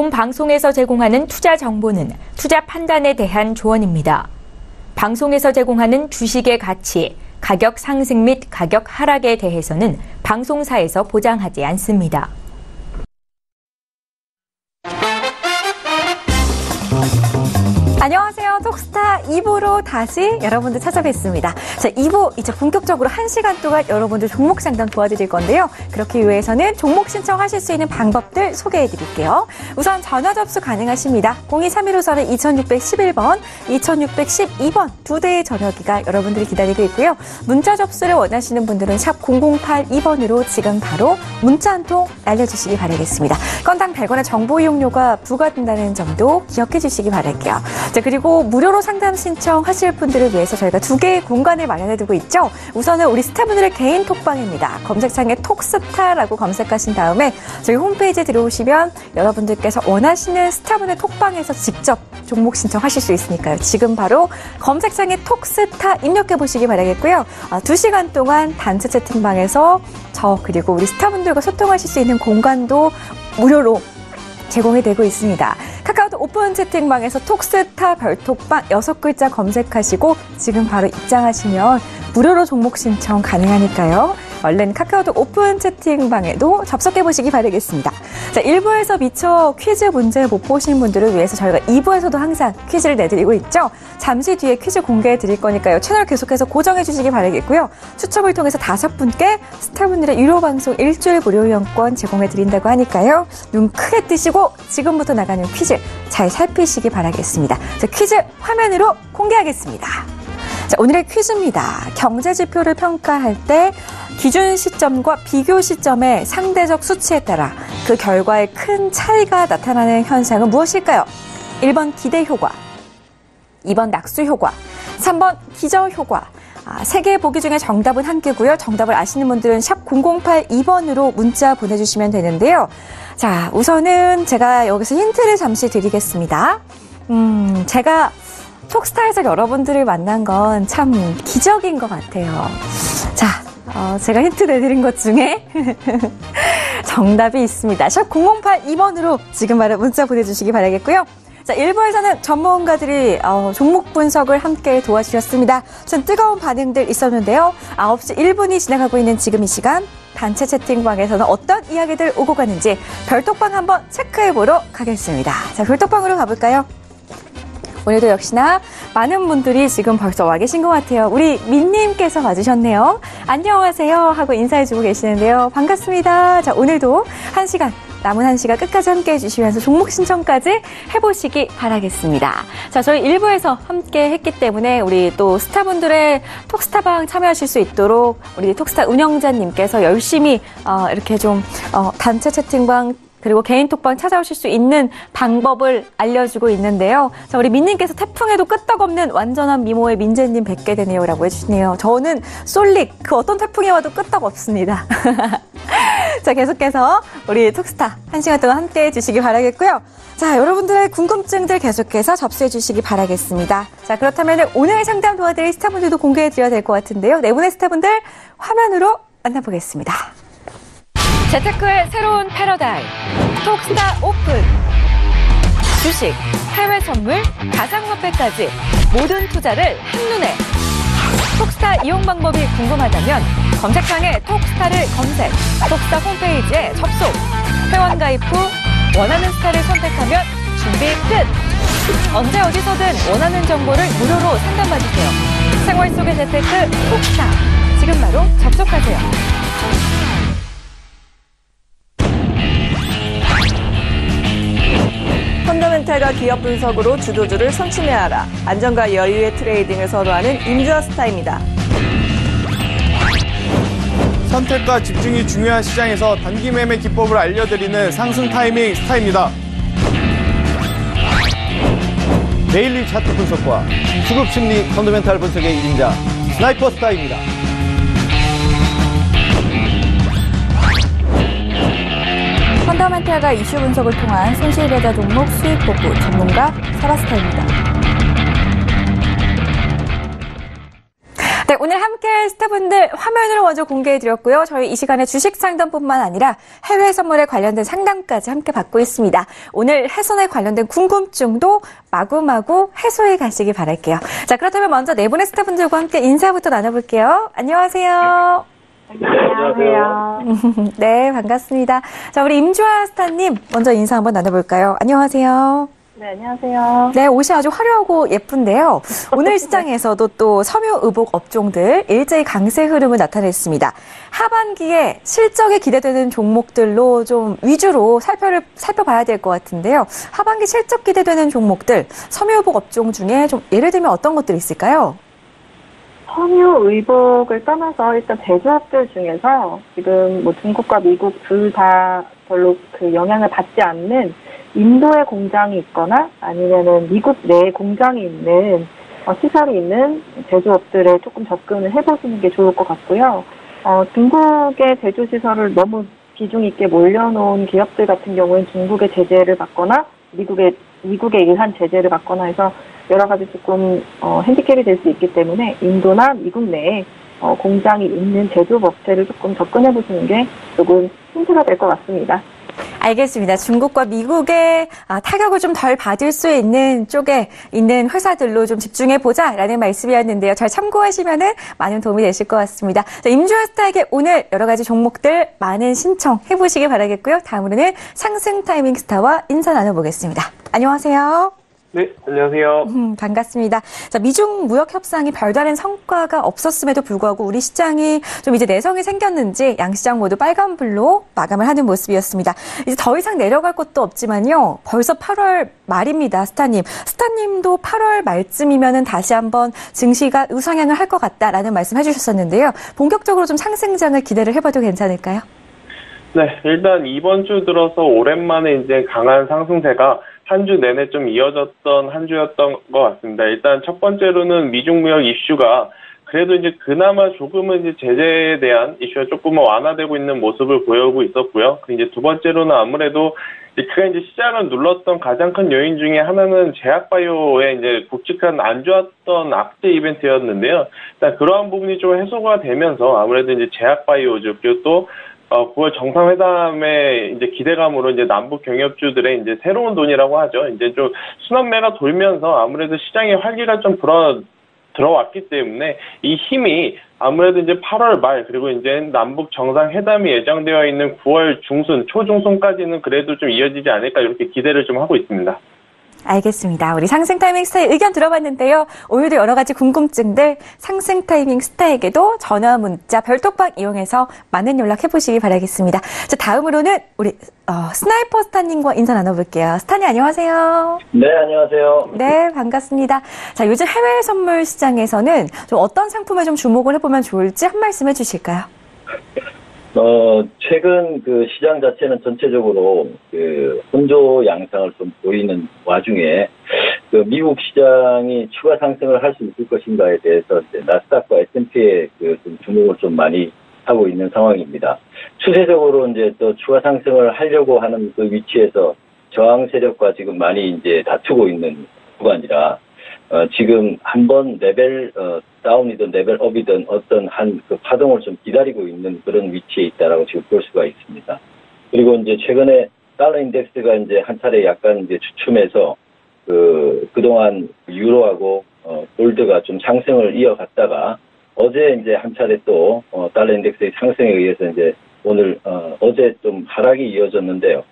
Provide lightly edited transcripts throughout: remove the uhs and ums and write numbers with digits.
본 방송에서 제공하는 투자 정보는 투자 판단에 대한 조언입니다. 방송에서 제공하는 주식의 가치, 가격 상승 및 가격 하락에 대해서는 방송사에서 보장하지 않습니다. 안녕하세요. 톡스타 2부로 다시 여러분들 찾아뵙습니다. 자, 2부 이제 본격적으로 1시간 동안 여러분들 종목 상담 도와드릴 건데요. 그렇기 위해서는 종목 신청하실 수 있는 방법들 소개해드릴게요. 우선 전화 접수 가능하십니다. 0231호선은 2611번, 2612번 두 대의 전화기가 여러분들이 기다리고 있고요. 문자 접수를 원하시는 분들은 샵 0082번으로 지금 바로 문자 한 통 날려주시기 바라겠습니다. 건당 100원의 정보 이용료가 부과된다는 점도 기억해 주시기 바랄게요. 자, 그리고 무료로 상담 신청하실 분들을 위해서 저희가 두 개의 공간을 마련해두고 있죠. 우선은 우리 스타분들의 개인 톡방입니다. 검색창에 톡스타라고 검색하신 다음에 저희 홈페이지에 들어오시면 여러분들께서 원하시는 스타분의 톡방에서 직접 종목 신청하실 수 있으니까요. 지금 바로 검색창에 톡스타 입력해보시기 바라겠고요. 2시간 동안 단체 채팅방에서 저 그리고 우리 스타분들과 소통하실 수 있는 공간도 무료로 제공이 되고 있습니다. 카카오톡 오픈 채팅방에서 톡스타 별톡방 6글자 검색하시고 지금 바로 입장하시면 무료로 종목 신청 가능하니까요. 얼른 카카오톡 오픈 채팅방에도 접속해보시기 바라겠습니다. 자, 1부에서 미처 퀴즈 문제 못 보신 분들을 위해서 저희가 2부에서도 항상 퀴즈를 내드리고 있죠. 잠시 뒤에 퀴즈 공개해드릴 거니까요. 채널 계속해서 고정해주시기 바라겠고요. 추첨을 통해서 5분께 스타분들의 유료 방송 일주일 무료 이용권 제공해드린다고 하니까요. 눈 크게 뜨시고 지금부터 나가는 퀴즈 잘 살피시기 바라겠습니다. 자, 퀴즈 화면으로 공개하겠습니다. 자, 오늘의 퀴즈입니다. 경제지표를 평가할 때 기준 시점과 비교 시점의 상대적 수치에 따라 그 결과에 큰 차이가 나타나는 현상은 무엇일까요? 1번 기대 효과, 2번 낙수 효과, 3번 기저 효과. 3개의 보기 중에 정답은 한 개고요. 정답을 아시는 분들은 샵 0082번으로 문자 보내주시면 되는데요. 자, 우선은 제가 여기서 힌트를 잠시 드리겠습니다. 제가 톡스타에서 여러분들을 만난 건 참 기적인 것 같아요. 자, 제가 힌트 내드린 것 중에 정답이 있습니다. 샵 0082번으로 지금 바로 문자 보내주시기 바라겠고요. 자, 1부에서는 전문가들이 종목 분석을 함께 도와주셨습니다. 전 뜨거운 반응들 있었는데요. 9시 1분이 지나가고 있는 지금 이 시간 단체 채팅방에서는 어떤 이야기들 오고 가는지 별톡방 한번 체크해보러 가겠습니다. 자, 별톡방으로 가볼까요? 오늘도 역시나 많은 분들이 지금 벌써 와 계신 것 같아요. 우리 민님께서 와주셨네요. 안녕하세요 하고 인사해주고 계시는데요. 반갑습니다. 자, 오늘도 1시간 남은 1시간 끝까지 함께해 주시면서 종목 신청까지 해보시기 바라겠습니다. 자, 저희 1부에서 함께 했기 때문에 우리 또 스타분들의 톡스타방 참여하실 수 있도록 우리 톡스타 운영자님께서 열심히 이렇게 좀 단체 채팅방 그리고 개인 톡방 찾아오실 수 있는 방법을 알려주고 있는데요. 자, 우리 민님께서 태풍에도 끄떡없는 완전한 미모의 민재님 뵙게 되네요 라고 해주시네요. 저는 솔릭 그 어떤 태풍이 와도 끄떡없습니다. 자, 계속해서 우리 톡스타 1시간 동안 함께해 주시기 바라겠고요. 자, 여러분들의 궁금증들 계속해서 접수해 주시기 바라겠습니다. 자, 그렇다면 오늘 상담 도와드릴 스타분들도 공개해 드려야 될 것 같은데요. 네 분의 스타분들 화면으로 만나보겠습니다. 재테크의 새로운 패러다임 톡스타 오픈. 주식, 해외 선물, 가상화폐까지 모든 투자를 한눈에. 톡스타 이용 방법이 궁금하다면 검색창에 톡스타를 검색, 톡스타 홈페이지에 접속. 회원 가입 후 원하는 스타를 선택하면 준비 끝. 언제 어디서든 원하는 정보를 무료로 상담받으세요. 생활 속의 재테크 톡스타. 지금 바로 접속하세요. 펀더멘탈과 기업 분석으로 주도주를 선침해하라. 안정과 여유의 트레이딩을 선호하는 인저스타입니다. 선택과 집중이 중요한 시장에서 단기 매매 기법을 알려드리는 상승 타이밍 스타입니다. 데일리 차트 분석과 수급 심리 펀더멘탈 분석의 1인자 스나이퍼 스타입니다. 펀더멘탈과 이슈 분석을 통한 손실배다 종목 수익 보고 전문가 사라스타입니다. 네, 오늘 함께할 스타분들 화면으로 먼저 공개해드렸고요. 저희 이 시간에 주식 상담뿐만 아니라 해외 선물에 관련된 상담까지 함께 받고 있습니다. 오늘 해선에 관련된 궁금증도 마구마구 해소해 가시기 바랄게요. 자, 그렇다면 먼저 네 분의 스타분들과 함께 인사부터 나눠볼게요. 안녕하세요. 안녕하세요. 네, 반갑습니다. 자, 우리 임주아 스타님 먼저 인사 한번 나눠볼까요? 안녕하세요. 네, 안녕하세요. 네, 옷이 아주 화려하고 예쁜데요. 오늘 시장에서도 또 섬유 의복 업종들 일제히 강세 흐름을 나타냈습니다. 하반기에 실적이 기대되는 종목들로 좀 위주로 살펴봐야 될 것 같은데요. 하반기 실적 기대되는 종목들, 섬유 의복 업종 중에 좀 예를 들면 어떤 것들이 있을까요? 섬유 의복을 떠나서 일단 제조업들 중에서 지금 뭐 중국과 미국 둘 다 별로 그 영향을 받지 않는 인도에 공장이 있거나 아니면은 미국 내에 공장이 있는 시설이 있는 제조업들에 조금 접근을 해보시는 게 좋을 것 같고요. 중국의 제조 시설을 너무 비중 있게 몰려놓은 기업들 같은 경우에는 중국의 제재를 받거나 미국에 의한 제재를 받거나 해서 여러 가지 조금 핸디캡이 될 수 있기 때문에 인도나 미국 내에 공장이 있는 제조업 업체를 조금 접근해 보시는 게 조금 힌트가 될 것 같습니다. 알겠습니다. 중국과 미국의 타격을 좀 덜 받을 수 있는 쪽에 있는 회사들로 좀 집중해보자라는 말씀이었는데요. 잘 참고하시면은 많은 도움이 되실 것 같습니다. 자, 임주아 스타에게 오늘 여러 가지 종목들 많은 신청해보시기 바라겠고요. 다음으로는 상승 타이밍 스타와 인사 나눠보겠습니다. 안녕하세요. 네, 안녕하세요. 반갑습니다. 자, 미중 무역 협상이 별다른 성과가 없었음에도 불구하고 우리 시장이 좀 이제 내성이 생겼는지 양시장 모두 빨간불로 마감을 하는 모습이었습니다. 이제 더 이상 내려갈 것도 없지만요. 벌써 8월 말입니다. 스타님도 8월 말쯤이면은 다시 한번 증시가 우상향을 할 것 같다라는 말씀 해주셨었는데요. 본격적으로 좀 상승장을 기대를 해봐도 괜찮을까요? 네, 일단 이번 주 들어서 오랜만에 이제 강한 상승세가 한 주 내내 좀 이어졌던 한 주였던 것 같습니다. 일단 첫 번째로는 미중 무역 이슈가 그래도 이제 그나마 조금은 이제 제재에 대한 이슈가 조금은 완화되고 있는 모습을 보여오고 있었고요. 이제 두 번째로는 아무래도 그가 이제 시장을 눌렀던 가장 큰 요인 중에 하나는 제약바이오의 이제 굵직한 안 좋았던 악재 이벤트였는데요. 일단 그러한 부분이 좀 해소가 되면서 아무래도 이제 제약바이오죠. 그리고 또 9월 정상회담의 이제 기대감으로 이제 남북 경협주들의 이제 새로운 돈이라고 하죠. 이제 좀 순환매가 돌면서 아무래도 시장의 활기가 좀 들어왔기 때문에 이 힘이 아무래도 이제 8월 말 그리고 이제 남북 정상회담이 예정되어 있는 9월 중순, 초중순까지는 그래도 좀 이어지지 않을까 이렇게 기대를 좀 하고 있습니다. 알겠습니다. 우리 상승 타이밍 스타의 의견 들어봤는데요. 오늘도 여러 가지 궁금증들 상승 타이밍 스타에게도 전화, 문자, 별톡방 이용해서 많은 연락해보시기 바라겠습니다. 자, 다음으로는 우리 스나이퍼 스타님과 인사 나눠볼게요. 스타님 안녕하세요. 네, 안녕하세요. 네, 반갑습니다. 자, 요즘 해외 선물 시장에서는 좀 어떤 상품에 좀 주목을 해보면 좋을지 한 말씀 해주실까요? 최근 그 시장 자체는 전체적으로 그 혼조 양상을 좀 보이는 와중에 그 미국 시장이 추가 상승을 할 수 있을 것인가에 대해서 이제 나스닥과 S&P에 그 좀 주목을 좀 많이 하고 있는 상황입니다. 추세적으로 이제 또 추가 상승을 하려고 하는 그 위치에서 저항 세력과 지금 많이 이제 다투고 있는 구간이라 지금 한번 레벨 다운이든 레벨 업이든 어떤 한 그 파동을 좀 기다리고 있는 그런 위치에 있다라고 지금 볼 수가 있습니다. 그리고 이제 최근에 달러 인덱스가 이제 한 차례 약간 이제 주춤해서 그동안 유로하고 골드가 좀 상승을 이어갔다가 어제 이제 한 차례 또 달러 인덱스의 상승에 의해서 이제 오늘 어제 좀 하락이 이어졌는데요.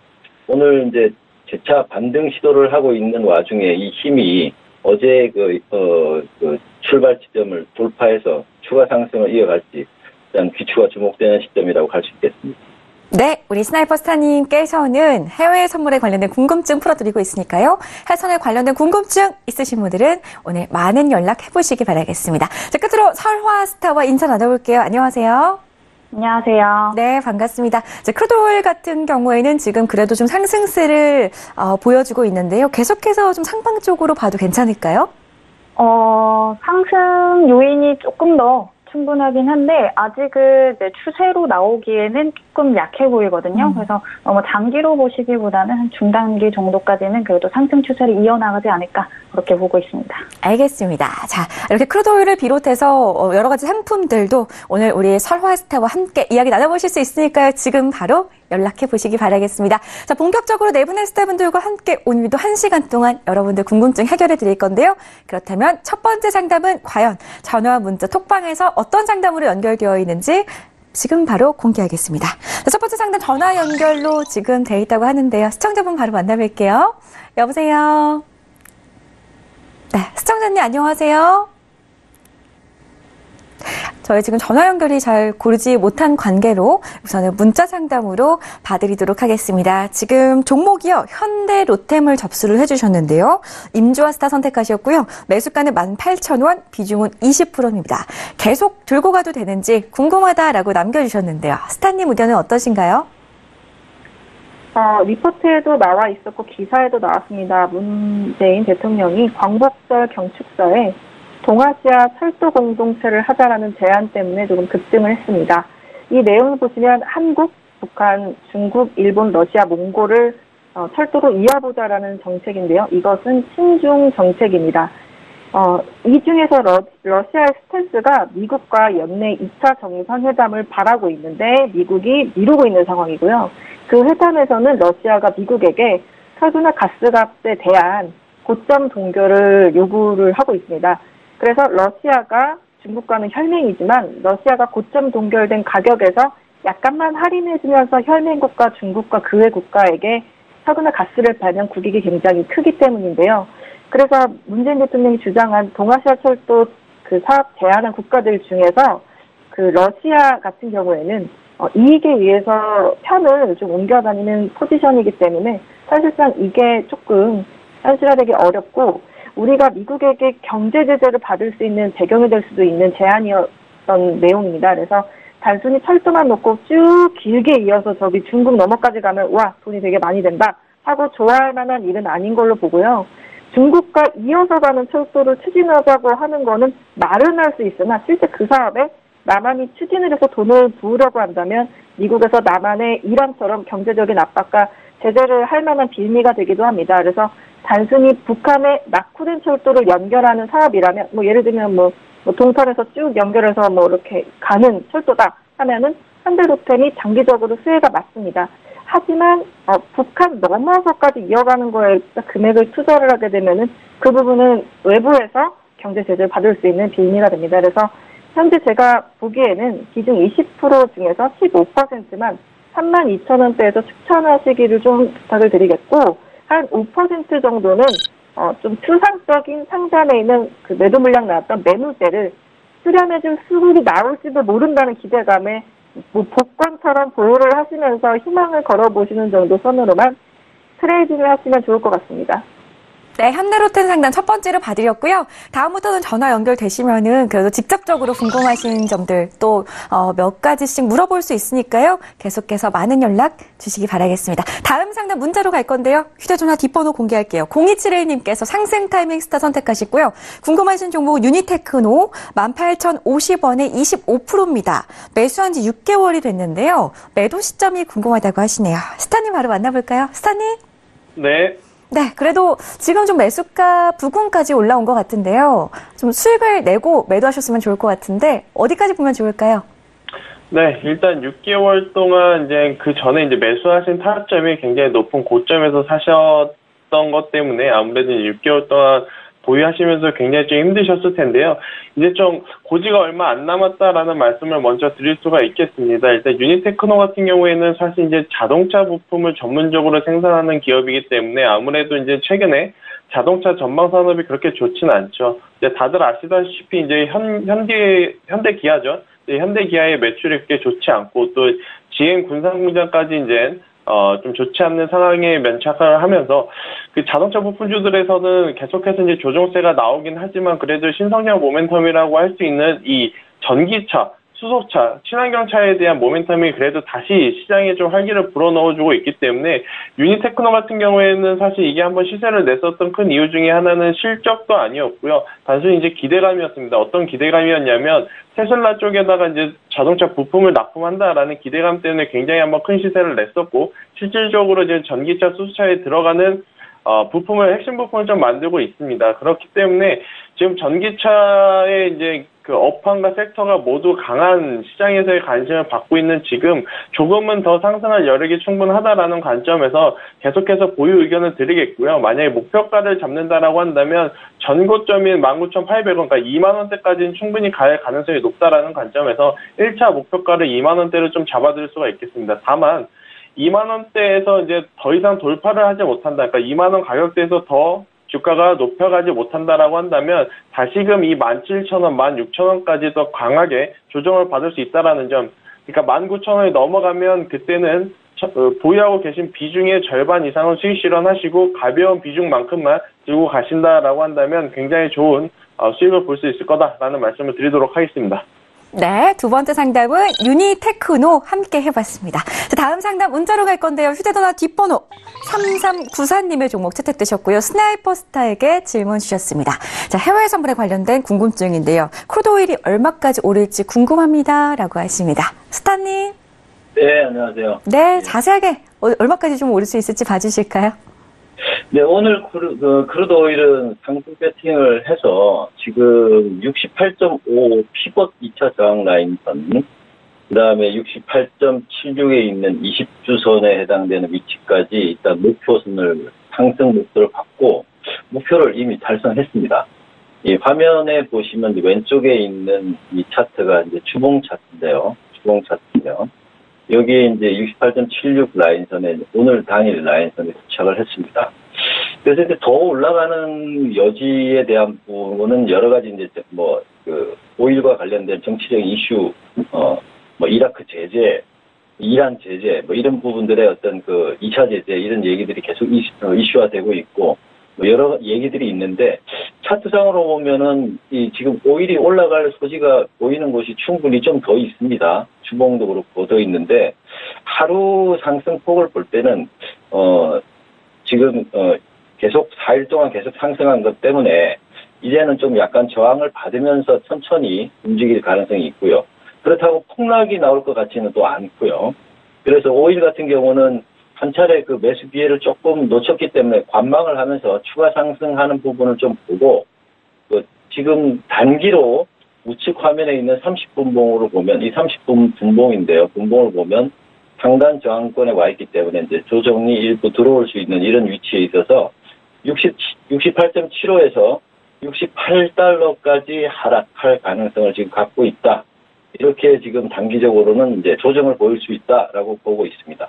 오늘 이제 재차 반등 시도를 하고 있는 와중에 이 힘이 어제 그 출발 지점을 돌파해서 추가 상승을 이어갈지 일단 귀추가 주목되는 시점이라고 할 수 있겠습니다. 네, 우리 스나이퍼 스타님께서는 해외 선물에 관련된 궁금증 풀어드리고 있으니까요. 해선에 관련된 궁금증 있으신 분들은 오늘 많은 연락해보시기 바라겠습니다. 자, 끝으로 설화 스타와 인사 나눠볼게요. 안녕하세요. 안녕하세요. 네, 반갑습니다. 자, 크루드오일 같은 경우에는 지금 그래도 좀 상승세를 보여주고 있는데요. 계속해서 좀 상방 쪽으로 봐도 괜찮을까요? 상승 요인이 조금 더 충분하긴 한데 아직은 이제 추세로 나오기에는 조금 약해 보이거든요. 그래서 너무 단기로 보시기보다는 한 중단기 정도까지는 그래도 상승 추세를 이어나가지 않을까 그렇게 보고 있습니다. 알겠습니다. 자, 이렇게 크루드 오일을 비롯해서 여러 가지 상품들도 오늘 우리 설화스타와 함께 이야기 나눠보실 수 있으니까요. 지금 바로 연락해 보시기 바라겠습니다. 자, 본격적으로 네 분의 스타분들과 함께 오늘도 1시간 동안 여러분들 궁금증 해결해 드릴 건데요. 그렇다면 첫 번째 상담은 과연 전화, 문자, 톡방에서 어떤 상담으로 연결되어 있는지 지금 바로 공개하겠습니다. 자, 첫 번째 상담 전화 연결로 지금 돼 있다고 하는데요. 시청자분 바로 만나뵐게요. 여보세요. 네, 시청자님 안녕하세요. 저희 지금 전화 연결이 잘 고르지 못한 관계로 우선은 문자 상담으로 봐드리도록 하겠습니다. 지금 종목이요. 현대 로템을 접수를 해주셨는데요. 임주아스타 선택하셨고요. 매수가는 18,000원, 비중은 20%입니다. 계속 들고 가도 되는지 궁금하다라고 남겨주셨는데요. 스타님 의견은 어떠신가요? 리포트에도 나와 있었고 기사에도 나왔습니다. 문재인 대통령이 광복절 경축서에 동아시아 철도 공동체를 하자라는 제안 때문에 조금 급등을 했습니다. 이 내용을 보시면 한국, 북한, 중국, 일본, 러시아, 몽골을 철도로 이어보자라는 정책인데요. 이것은 친중 정책입니다. 이 중에서 러시아의 스탠스가 미국과 연내 2차 정상회담을 바라고 있는데 미국이 미루고 있는 상황이고요. 그 회담에서는 러시아가 미국에게 석유나 가스값에 대한 고점 동결을 요구를 하고 있습니다. 그래서 러시아가 중국과는 혈맹이지만 러시아가 고점 동결된 가격에서 약간만 할인해주면서 혈맹국가 중국과 그 외 국가에게 석유나 가스를 팔면 국익이 굉장히 크기 때문인데요. 그래서 문재인 대통령이 주장한 동아시아 철도 그 사업 제안한 국가들 중에서 그 러시아 같은 경우에는 이익에 의해서 편을 좀 옮겨다니는 포지션이기 때문에 사실상 이게 조금 현실화되기 어렵고 우리가 미국에게 경제 제재를 받을 수 있는 배경이 될 수도 있는 제안이었던 내용입니다. 그래서 단순히 철도만 놓고 쭉 길게 이어서 저기 중국 너머까지 가면 와 돈이 되게 많이 된다 하고 좋아할 만한 일은 아닌 걸로 보고요. 중국과 이어서 가는 철도를 추진하자고 하는 거는 말은 할 수 있으나 실제 그 사업에 남한이 추진을 해서 돈을 부으려고 한다면 미국에서 남한의 이란처럼 경제적인 압박과 제재를 할 만한 빌미가 되기도 합니다. 그래서 단순히 북한의 낙후된 철도를 연결하는 사업이라면 예를 들면 동탄에서 쭉 연결해서 이렇게 가는 철도다 하면은 현대로템이 장기적으로 수혜가 맞습니다. 하지만 북한 넘어서까지 이어가는 거에 금액을 투자를 하게 되면은 그 부분은 외부에서 경제 제재를 받을 수 있는 빌미가 됩니다. 그래서 현재 제가 보기에는 기준 20% 중에서 15%만 32,000원대에서 추천하시기를 좀 부탁을 드리겠고 한 5% 정도는 좀 추상적인 상단에 있는 그 매도 물량 나왔던 매물대를 수렴해준 수급이 나올지도 모른다는 기대감에 복권처럼 보유를 하시면서 희망을 걸어보시는 정도 선으로만 트레이딩을 하시면 좋을 것 같습니다. 네, 현대로템 상담 첫 번째로 봐드렸고요. 다음부터는 전화 연결되시면은 그래도 직접적으로 궁금하신 점들 또 몇 가지씩 물어볼 수 있으니까요. 계속해서 많은 연락 주시기 바라겠습니다. 다음 상담 문자로 갈 건데요. 휴대전화 뒷번호 공개할게요. 0271님께서 상승 타이밍 스타 선택하시고요. 궁금하신 종목은 유니테크노 18,050원에 25%입니다. 매수한 지 6개월이 됐는데요. 매도 시점이 궁금하다고 하시네요. 스타님 바로 만나볼까요? 스타님? 네. 네, 그래도 지금 좀 매수가 부근까지 올라온 것 같은데요. 좀 수익을 내고 매도하셨으면 좋을 것 같은데 어디까지 보면 좋을까요? 네, 일단 6개월 동안 그 전에 매수하신 타점이 굉장히 높은 고점에서 사셨던 것 때문에 아무래도 6개월 동안 보유하시면서 굉장히 좀 힘드셨을 텐데요. 이제 좀 고지가 얼마 안 남았다라는 말씀을 먼저 드릴 수가 있겠습니다. 일단 유니테크노 같은 경우에는 사실 자동차 부품을 전문적으로 생산하는 기업이기 때문에 아무래도 최근에 자동차 전방 산업이 그렇게 좋지는 않죠. 다들 아시다시피 현대기아죠. 현대기아의 매출이 그렇게 좋지 않고 또 GM 군산 공장까지 좀 좋지 않는 상황에 면착을 하면서 그 자동차 부품주들에서는 계속해서 조정세가 나오긴 하지만 그래도 신성장 모멘텀이라고 할 수 있는 이 전기차 수소차, 친환경차에 대한 모멘텀이 그래도 다시 시장에 좀 활기를 불어넣어주고 있기 때문에 유니테크노 같은 경우에는 사실 이게 한번 시세를 냈었던 큰 이유 중에 하나는 실적도 아니었고요. 단순히 이제 기대감이었습니다. 어떤 기대감이었냐면 테슬라 쪽에다가 이제 자동차 부품을 납품한다라는 기대감 때문에 굉장히 한번 큰 시세를 냈었고 실질적으로 이제 전기차, 수소차에 들어가는 부품을, 핵심 부품을 좀 만들고 있습니다. 그렇기 때문에 지금 전기차의 이제 그 업황과 섹터가 모두 강한 시장에서의 관심을 받고 있는 지금 조금은 더 상승할 여력이 충분하다라는 관점에서 계속해서 보유 의견을 드리겠고요. 만약에 목표가를 잡는다라고 한다면 전고점인 19,800원, 그러니까 2만 원대까지는 충분히 갈 가능성이 높다라는 관점에서 1차 목표가를 2만 원대를 좀 잡아드릴 수가 있겠습니다. 다만 2만 원대에서 이제 더 이상 돌파를 하지 못한다. 그러니까 2만 원 가격대에서 더 주가가 높여가지 못한다라고 한다면 다시금 이 17,000원, 16,000원까지 더 강하게 조정을 받을 수 있다라는 점. 그러니까 19,000원이 넘어가면 그때는 보유하고 계신 비중의 절반 이상은 수익 실현하시고 가벼운 비중만큼만 들고 가신다라고 한다면 굉장히 좋은 수익을 볼 수 있을 거다라는 말씀을 드리도록 하겠습니다. 네, 두 번째 상담은 유니테크노 함께 해봤습니다. 자, 다음 상담 문자로 갈 건데요. 휴대전화 뒷번호 3394님의 종목 채택되셨고요. 스나이퍼스타에게 질문 주셨습니다. 자, 해외 선물에 관련된 궁금증인데요. 크루드오일이 얼마까지 오를지 궁금합니다. 라고 하십니다. 스타님. 네, 안녕하세요. 네, 자세하게 얼마까지 좀 오를 수 있을지 봐주실까요? 네, 오늘 크루드 오일은 상승 배팅을 해서 지금 68.5 피벗 2차 저항 라인선, 그 다음에 68.76에 있는 20주선에 해당되는 위치까지 일단 목표선을, 상승 목표를 받고 목표를 이미 달성했습니다. 이 화면에 보시면 왼쪽에 있는 이 차트가 이제 주봉 차트인데요. 주봉 차트인데요. 여기에 이제 68.76 라인선에 오늘 당일 라인선에 도착을 했습니다. 그래서 이제 더 올라가는 여지에 대한 부분은 여러 가지 이제 오일과 관련된 정치적인 이슈, 이라크 제재, 이란 제재, 이런 부분들의 어떤 2차 제재 이런 얘기들이 계속 이슈화되고 있고 여러 얘기들이 있는데 차트상으로 보면은 지금 오일이 올라갈 소지가 보이는 곳이 충분히 좀 더 있습니다. 주봉도 그렇고 더 있는데 하루 상승폭을 볼 때는 지금 계속 4일 동안 계속 상승한 것 때문에 이제는 좀 약간 저항을 받으면서 천천히 움직일 가능성이 있고요. 그렇다고 폭락이 나올 것 같지는 또 않고요. 그래서 오일 같은 경우는 한 차례 매수 기회를 조금 놓쳤기 때문에 관망을 하면서 추가 상승하는 부분을 좀 보고 지금 단기로 우측 화면에 있는 30분봉으로 보면 이 30분 분봉인데요. 분봉을 보면 상단 저항권에 와 있기 때문에 이제 조정이 일부 들어올 수 있는 이런 위치에 있어서 68.75에서 68달러까지 하락할 가능성을 지금 갖고 있다. 이렇게 지금 단기적으로는 이제 조정을 보일 수 있다라고 보고 있습니다.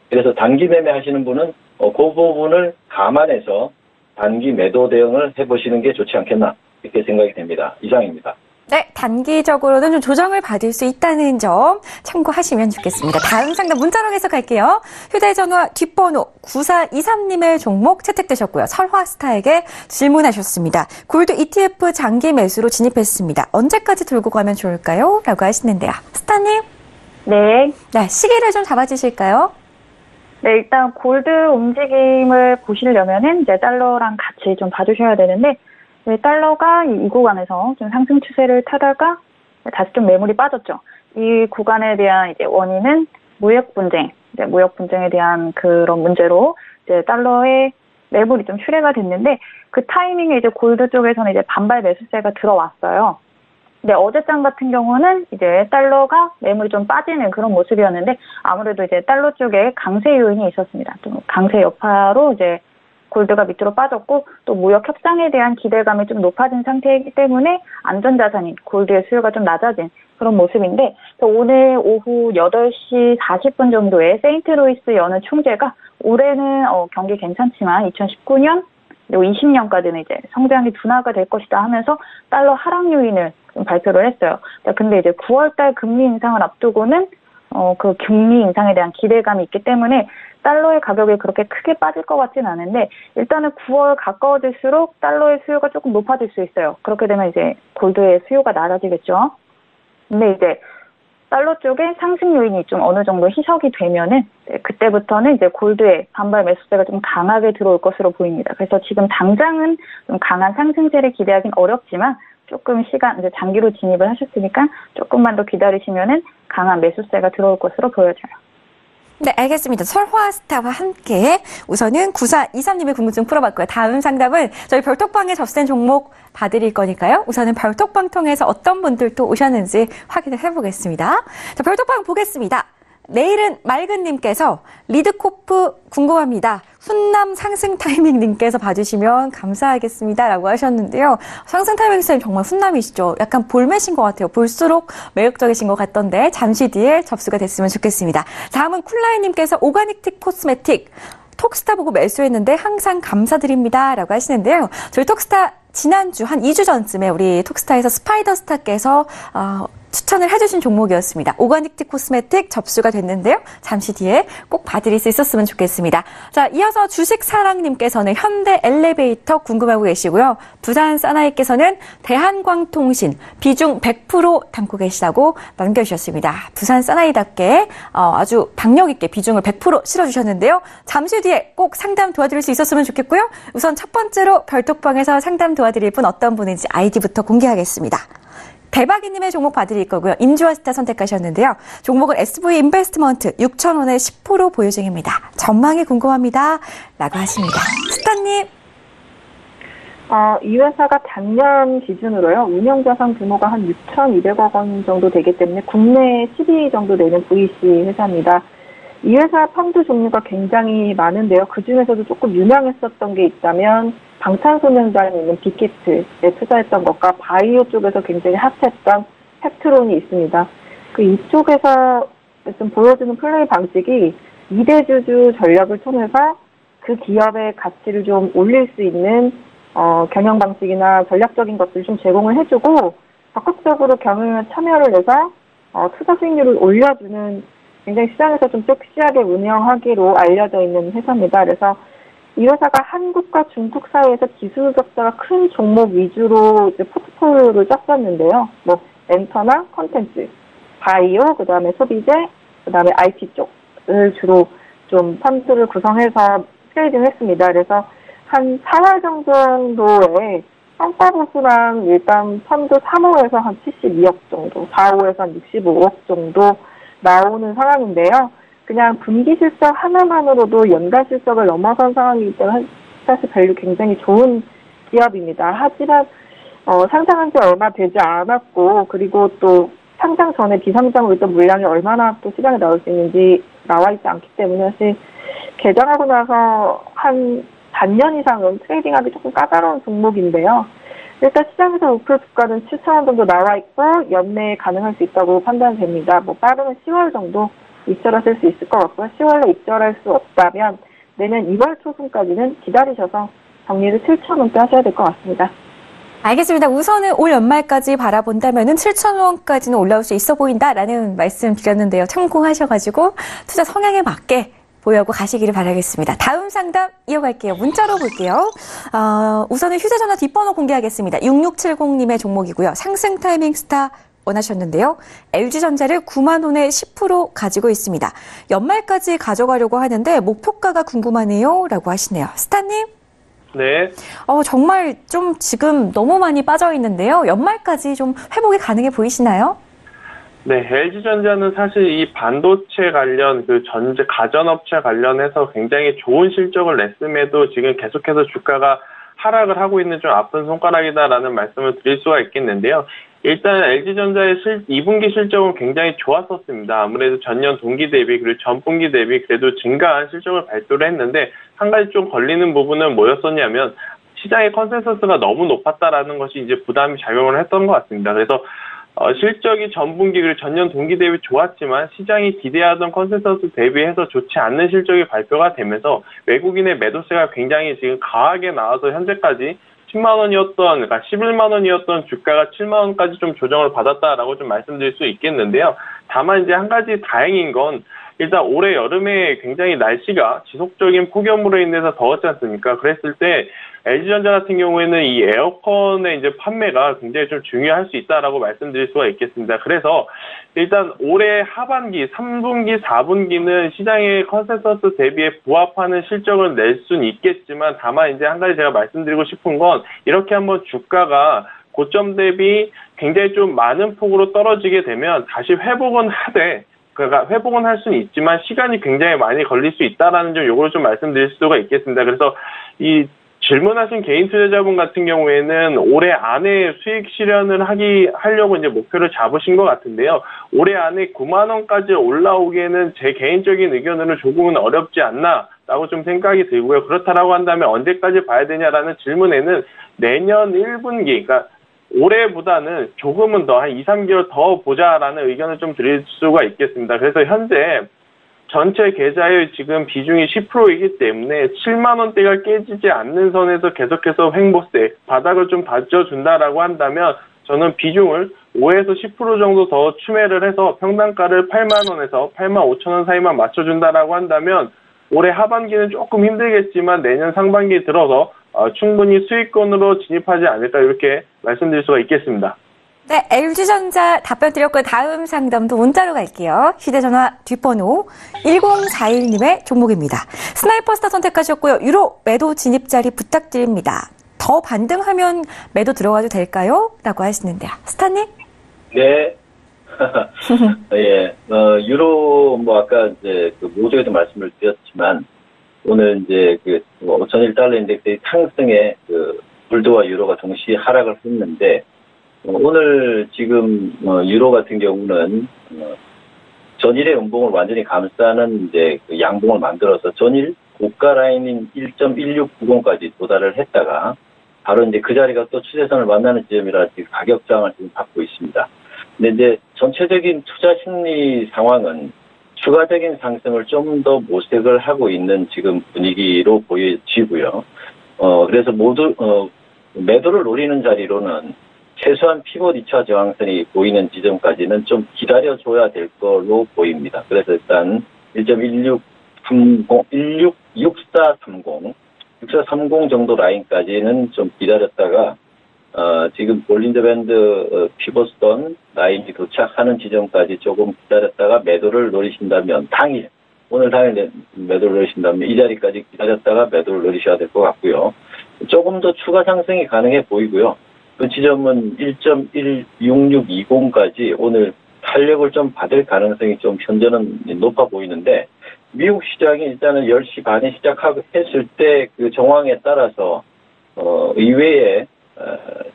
그래서 단기 매매 하시는 분은 그 부분을 감안해서 단기 매도 대응을 해보시는 게 좋지 않겠나 이렇게 생각이 됩니다. 이상입니다. 네, 단기적으로는 좀 조정을 받을 수 있다는 점 참고하시면 좋겠습니다. 다음 상담 문자로 해석할게요. 휴대전화 뒷번호 9423님의 종목 채택되셨고요. 설화스타에게 질문하셨습니다. 골드 ETF 장기 매수로 진입했습니다. 언제까지 들고 가면 좋을까요? 라고 하시는데요. 스타님? 네. 네, 시기를 좀 잡아주실까요? 네, 일단 골드 움직임을 보시려면은 이제 달러랑 같이 좀 봐주셔야 되는데, 네, 달러가 이 구간에서 좀 상승 추세를 타다가 다시 좀 매물이 빠졌죠. 이 구간에 대한 이제 원인은 무역 분쟁에 대한 그런 문제로 이제 달러의 매물이 좀 출회가 됐는데 그 타이밍에 이제 골드 쪽에서는 이제 반발 매수세가 들어왔어요. 근데 어제장 같은 경우는 이제 달러가 매물이 좀 빠지는 그런 모습이었는데 아무래도 이제 달러 쪽에 강세 요인이 있었습니다. 또 강세 여파로 이제 골드가 밑으로 빠졌고 또 무역 협상에 대한 기대감이 좀 높아진 상태이기 때문에 안전자산인 골드의 수요가 좀 낮아진 그런 모습인데 오늘 오후 8시 40분 정도에 세인트루이스 연은 총재가 올해는 경기 괜찮지만 2019년 그리고 20년까지는 이제 성장이 둔화가 될 것이다 하면서 달러 하락 요인을 좀 발표를 했어요. 근데 이제 9월달 금리 인상을 앞두고는 그 금리 인상에 대한 기대감이 있기 때문에 달러의 가격이 그렇게 크게 빠질 것 같지는 않은데 일단은 9월 가까워질수록 달러의 수요가 조금 높아질 수 있어요. 그렇게 되면 이제 골드의 수요가 낮아지겠죠. 근데 이제 달러 쪽에 상승 요인이 좀 어느 정도 희석이 되면은 그때부터는 이제 골드의 반발 매수세가 좀 강하게 들어올 것으로 보입니다. 그래서 지금 당장은 좀 강한 상승세를 기대하기는 어렵지만 조금 시간, 이제 장기로 진입을 하셨으니까 조금만 더 기다리시면은 강한 매수세가 들어올 것으로 보여져요. 네, 알겠습니다. 설화스타와 함께 우선은 9423님의 궁금증 풀어봤고요. 다음 상담은 저희 별톡방에 접수된 종목 봐드릴 거니까요. 우선은 별톡방 통해서 어떤 분들 또 오셨는지 확인을 해보겠습니다. 자, 별톡방 보겠습니다. 내일은 맑은님께서 리드코프 궁금합니다. 훈남 상승 타이밍님께서 봐주시면 감사하겠습니다. 라고 하셨는데요. 상승 타이밍님 정말 훈남이시죠. 약간 볼매신 것 같아요. 볼수록 매력적이신 것 같던데 잠시 뒤에 접수가 됐으면 좋겠습니다. 다음은 쿨라이님께서 오가닉틱 코스메틱 톡스타 보고 매수했는데 항상 감사드립니다. 라고 하시는데요. 저희 톡스타 지난주 한 2주 전쯤에 우리 톡스타에서 스파이더스타께서 추천을 해주신 종목이었습니다. 오가닉틱 코스메틱 접수가 됐는데요. 잠시 뒤에 꼭 봐드릴 수 있었으면 좋겠습니다. 자, 이어서 주식사랑님께서는 현대 엘리베이터 궁금하고 계시고요. 부산 사나이께서는 대한광통신 비중 100% 담고 계시다고 남겨주셨습니다. 부산 사나이답게 아주 박력 있게 비중을 100% 실어주셨는데요. 잠시 뒤에 꼭 상담 도와드릴 수 있었으면 좋겠고요. 우선 첫 번째로 별톡방에서 상담 도와드릴 분 어떤 분인지 아이디부터 공개하겠습니다. 대박이님의 종목 봐드릴 거고요. 인주아스타 선택하셨는데요. 종목은 SV 인베스트먼트 6,000원에 10% 보유 중입니다. 전망이 궁금합니다. 라고 하십니다. 스타님. 이 회사가 작년 기준으로요. 운영자산 규모가 한 6,200억 원 정도 되기 때문에 국내 10위 정도 되는 VC 회사입니다. 이 회사 펀드 종류가 굉장히 많은데요. 그중에서도 조금 유명했었던 게 있다면 방탄소년단이 있는 빅히트에 투자했던 것과 바이오 쪽에서 굉장히 핫했던 팩트론이 있습니다. 이쪽에서 좀 보여주는 플레이 방식이 2대 주주 전략을 통해서 그 기업의 가치를 좀 올릴 수 있는 경영 방식이나 전략적인 것들을 좀 제공을 해주고 적극적으로 경영에 참여를 해서 투자 수익률을 올려주는 굉장히 시장에서 좀 섹시하게 운영하기로 알려져 있는 회사입니다. 그래서 이 회사가 한국과 중국 사이에서 기술 격차가 큰 종목 위주로 이제 포트폴리오를 짰었는데요. 엔터나 콘텐츠, 바이오, 그 다음에 소비재, 그 다음에 IT 쪽을 주로 좀 펀드를 구성해서 트레이딩 했습니다. 그래서 한 4월 정도에 성과 보수랑 일단 펀드 3호에서 한 72억 정도, 4호에서 한 65억 정도 나오는 상황인데요. 그냥 분기 실적 하나만으로도 연간 실적을 넘어선 상황이기 때문에 사실 밸류 굉장히 좋은 기업입니다. 하지만 상장한 지 얼마 되지 않았고 그리고 또 상장 전에 비상장으로 있던 물량이 얼마나 또 시장에 나올 수 있는지 나와 있지 않기 때문에 사실 개장하고 나서 한 반년 이상은 트레이딩하기 조금 까다로운 종목인데요. 일단 시장에서 목표 주가는 7,000원 정도 나와 있고 연내에 가능할 수 있다고 판단됩니다. 빠르면 10월 정도 입절하실 수 있을 것 같고요. 10월에 입절할 수 없다면 내년 2월 초순까지는 기다리셔서 정리를 7,000원대 하셔야 될 것 같습니다. 알겠습니다. 우선은 올 연말까지 바라본다면은 7,000원까지는 올라올 수 있어 보인다라는 말씀 드렸는데요. 참고하셔가지고 투자 성향에 맞게 보유하고 가시기를 바라겠습니다. 다음 상담 이어갈게요. 문자로 볼게요. 우선은 휴대전화 뒷번호 공개하겠습니다. 6670님의 종목이고요. 상승 타이밍 스타 원하셨는데요. LG전자를 9만 원에 10% 가지고 있습니다. 연말까지 가져가려고 하는데 목표가가 궁금하네요. 라고 하시네요. 스타님. 네. 정말 좀 지금 너무 많이 빠져 있는데요. 연말까지 좀 회복이 가능해 보이시나요? 네, LG전자는 사실 이 반도체 관련 가전업체 관련해서 굉장히 좋은 실적을 냈음에도 지금 계속해서 주가가 하락을 하고 있는 좀 아픈 손가락이다라는 말씀을 드릴 수가 있겠는데요. 일단 LG전자의 2분기 실적은 굉장히 좋았었습니다. 아무래도 전년 동기 대비 그리고 전분기 대비 그래도 증가한 실적을 발표를 했는데 한 가지 좀 걸리는 부분은 뭐였었냐면 시장의 컨센서스가 너무 높았다라는 것이 이제 부담이 작용을 했던 것 같습니다. 그래서 실적이 전분기 그리고 전년 동기 대비 좋았지만 시장이 기대하던 컨센서스 대비해서 좋지 않는 실적이 발표가 되면서 외국인의 매도세가 굉장히 지금 강하게 나와서 현재까지 10만 원이었던, 그러니까 11만 원이었던 주가가 7만 원까지 좀 조정을 받았다라고 좀 말씀드릴 수 있겠는데요. 다만 이제 한 가지 다행인 건 일단 올해 여름에 굉장히 날씨가 지속적인 폭염으로 인해서 더웠지 않습니까? 그랬을 때 LG전자 같은 경우에는 이 에어컨의 이제 판매가 굉장히 좀 중요할 수 있다라고 말씀드릴 수가 있겠습니다. 그래서 일단 올해 하반기, 3분기, 4분기는 시장의 컨센서스 대비에 부합하는 실적을 낼 수는 있겠지만 다만 이제 한 가지 제가 말씀드리고 싶은 건 이렇게 한번 주가가 고점 대비 굉장히 좀 많은 폭으로 떨어지게 되면 다시 회복은 하되 그러니까 회복은 할 수는 있지만 시간이 굉장히 많이 걸릴 수 있다라는 점 요걸 좀 말씀드릴 수가 있겠습니다. 그래서 이 질문하신 개인 투자자분 같은 경우에는 올해 안에 수익 실현을 하려고 이제 목표를 잡으신 것 같은데요. 올해 안에 9만 원까지 올라오기에는 제 개인적인 의견으로 조금은 어렵지 않나라고 좀 생각이 들고요. 그렇다라고 한다면 언제까지 봐야 되냐라는 질문에는 내년 1분기, 그러니까 올해보다는 조금은 더 한 2, 3개월 더 보자라는 의견을 좀 드릴 수가 있겠습니다. 그래서 현재 전체 계좌의 지금 비중이 10%이기 때문에 7만 원대가 깨지지 않는 선에서 계속해서 횡보세 바닥을 좀 다져준다라고 한다면 저는 비중을 5에서 10% 정도 더 추매를 해서 평단가를 8만 원에서 8만 5천 원 사이만 맞춰준다라고 한다면 올해 하반기는 조금 힘들겠지만 내년 상반기에 들어서 충분히 수익권으로 진입하지 않을까 이렇게 말씀드릴 수가 있겠습니다. 네, LG전자 답변 드렸고요. 다음 상담도 문자로 갈게요. 휴대전화 뒷번호 1041님의 종목입니다. 스나이퍼 스타 선택하셨고요. 유로 매도 진입 자리 부탁드립니다. 더 반등하면 매도 들어가도 될까요? 라고 하시는데요. 스타님? 네. 예, 유로, 아까 이제 그 모두에도 말씀을 드렸지만, 오늘 이제 전일 달러 인덱스의 상승에 불도와 유로가 동시에 하락을 했는데, 오늘 지금 유로 같은 경우는 전일의 음봉을 완전히 감싸는 이제 양봉을 만들어서 전일 고가 라인인 1.1690까지 도달을 했다가 바로 이제 그 자리가 또 추세선을 만나는 지점이라 지금 가격장을 지금 받고 있습니다. 근데 이제 전체적인 투자 심리 상황은 추가적인 상승을 좀 더 모색을 하고 있는 지금 분위기로 보여지고요. 그래서 매도를 노리는 자리로는 최소한 피봇 2차 저항선이 보이는 지점까지는 좀 기다려줘야 될 걸로 보입니다. 그래서 일단 6430 정도 라인까지는 좀 기다렸다가 지금 볼린저 밴드 피봇선 라인이 도착하는 지점까지 조금 기다렸다가 매도를 노리신다면 오늘 당일 매도를 노리신다면 이 자리까지 기다렸다가 매도를 노리셔야 될 것 같고요. 조금 더 추가 상승이 가능해 보이고요. 그 지점은 1.16620까지 오늘 탄력을 좀 받을 가능성이 좀 현재는 높아 보이는데 미국 시장이 일단은 10시 반에 시작했을 때 그 정황에 따라서 의외에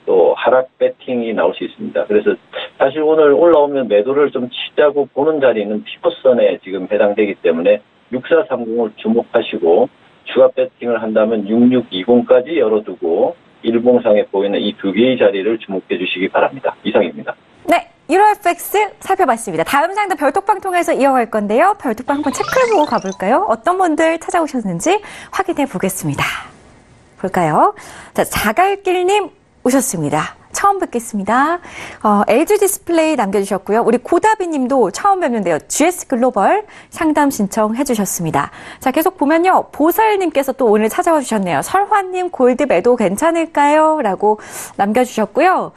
또 하락 배팅이 나올 수 있습니다. 그래서 사실 오늘 올라오면 매도를 좀 치자고 보는 자리는 피봇선에 지금 해당되기 때문에 6430을 주목하시고 추가 배팅을 한다면 6620까지 열어두고 일봉상에 보이는 이 두 개의 자리를 주목해 주시기 바랍니다. 이상입니다. 네, 유로FX 살펴봤습니다. 다음 상담 별톡방 통해서 이어갈 건데요. 별톡방 한번 체크해보고 가볼까요? 어떤 분들 찾아오셨는지 확인해 보겠습니다. 볼까요? 자, 자갈길님 오셨습니다. 처음 뵙겠습니다. LG 디스플레이 남겨주셨고요. 우리 고다비님도 처음 뵙는데요. GS 글로벌 상담 신청해 주셨습니다. 자, 계속 보면요. 보살님께서 또 오늘 찾아와 주셨네요. 설화님 골드 매도 괜찮을까요? 라고 남겨주셨고요.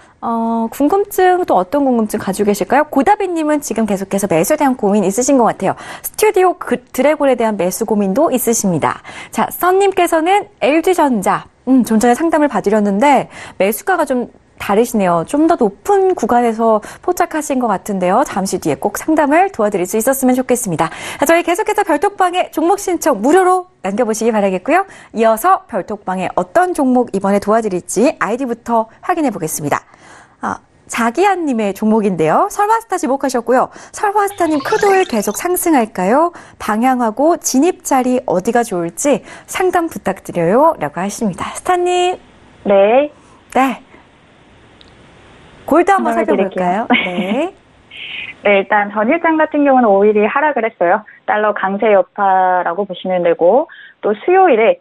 궁금증 또 어떤 궁금증 가지고 계실까요? 고다비님은 지금 계속해서 매수에 대한 고민 있으신 것 같아요. 스튜디오 드래곤에 대한 매수 고민도 있으십니다. 자, 선님께서는 LG전자 좀 전에 상담을 받으렸는데 매수가가 좀 다르시네요. 좀 더 높은 구간에서 포착하신 것 같은데요. 잠시 뒤에 꼭 상담을 도와드릴 수 있었으면 좋겠습니다. 저희 계속해서 별톡방에 종목 신청 무료로 남겨보시기 바라겠고요. 이어서 별톡방에 어떤 종목 이번에 도와드릴지 아이디부터 확인해 보겠습니다. 자기한님의 종목인데요. 설화스타 지목하셨고요. 설화스타님 크돌 계속 상승할까요? 방향하고 진입 자리 어디가 좋을지 상담 부탁드려요. 라고 하십니다. 스타님. 네. 네. 골드 한번 살펴볼까요? 네. 네, 일단 전일장 같은 경우는 5일이 하락을 했어요. 달러 강세 여파라고 보시면 되고, 또 수요일에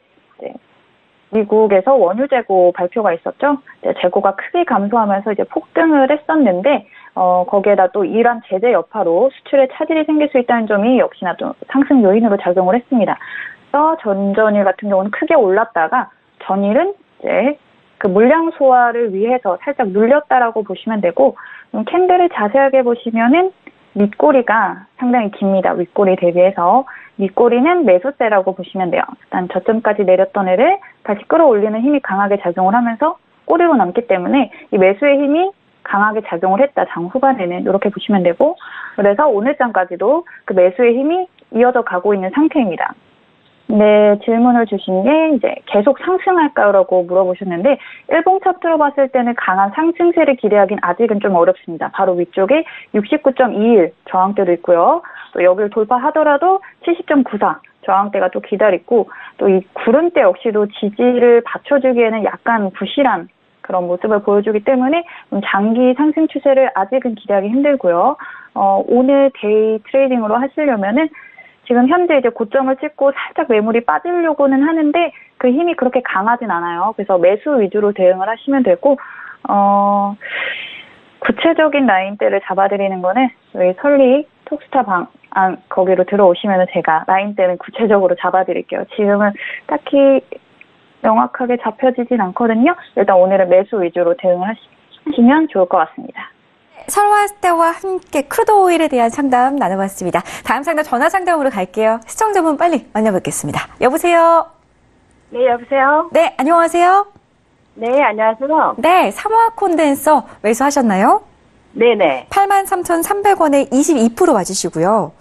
미국에서 원유 재고 발표가 있었죠. 재고가 크게 감소하면서 이제 폭등을 했었는데, 거기에다 또 이란 제재 여파로 수출에 차질이 생길 수 있다는 점이 역시나 또 상승 요인으로 작용을 했습니다. 그래서 전전일 같은 경우는 크게 올랐다가 전일은 이제 그 물량 소화를 위해서 살짝 눌렸다라고 보시면 되고, 캔들을 자세하게 보시면은 밑꼬리가 상당히 깁니다. 윗꼬리 대비해서. 밑꼬리는 매수세라고 보시면 돼요. 일단 저점까지 내렸던 애를 다시 끌어올리는 힘이 강하게 작용을 하면서 꼬리로 남기 때문에 이 매수의 힘이 강하게 작용을 했다. 장 후반에는 이렇게 보시면 되고, 그래서 오늘장까지도 그 매수의 힘이 이어져 가고 있는 상태입니다. 네, 질문을 주신 게 이제 계속 상승할까요라고 물어보셨는데, 일봉 차트로 봤을 때는 강한 상승세를 기대하긴 아직은 좀 어렵습니다. 바로 위쪽에 69.21 저항대도 있고요. 또 여기를 돌파하더라도 70.94 저항대가 또 기다리고, 또 이 구름대 역시도 지지를 받쳐주기에는 약간 부실한 그런 모습을 보여주기 때문에 장기 상승 추세를 아직은 기대하기 힘들고요. 오늘 데이 트레이딩으로 하시려면은 지금 현재 이제 고점을 찍고 살짝 매물이 빠지려고는 하는데 그 힘이 그렇게 강하진 않아요. 그래서 매수 위주로 대응을 하시면 되고, 구체적인 라인대를 잡아드리는 거는 저희 설리 톡스타 거기로 들어오시면 제가 라인대는 구체적으로 잡아드릴게요. 지금은 딱히 명확하게 잡혀지진 않거든요. 일단 오늘은 매수 위주로 대응을 하시면 좋을 것 같습니다. 설화스테와 함께 크루드 오일에 대한 상담 나눠봤습니다. 다음 상담 전화 상담으로 갈게요. 시청자분 빨리 만나뵙겠습니다. 여보세요? 네, 여보세요? 네, 안녕하세요? 네, 안녕하세요. 네, 삼화 콘덴서 매수하셨나요? 네네. 83,300원에 22% 맞으시고요.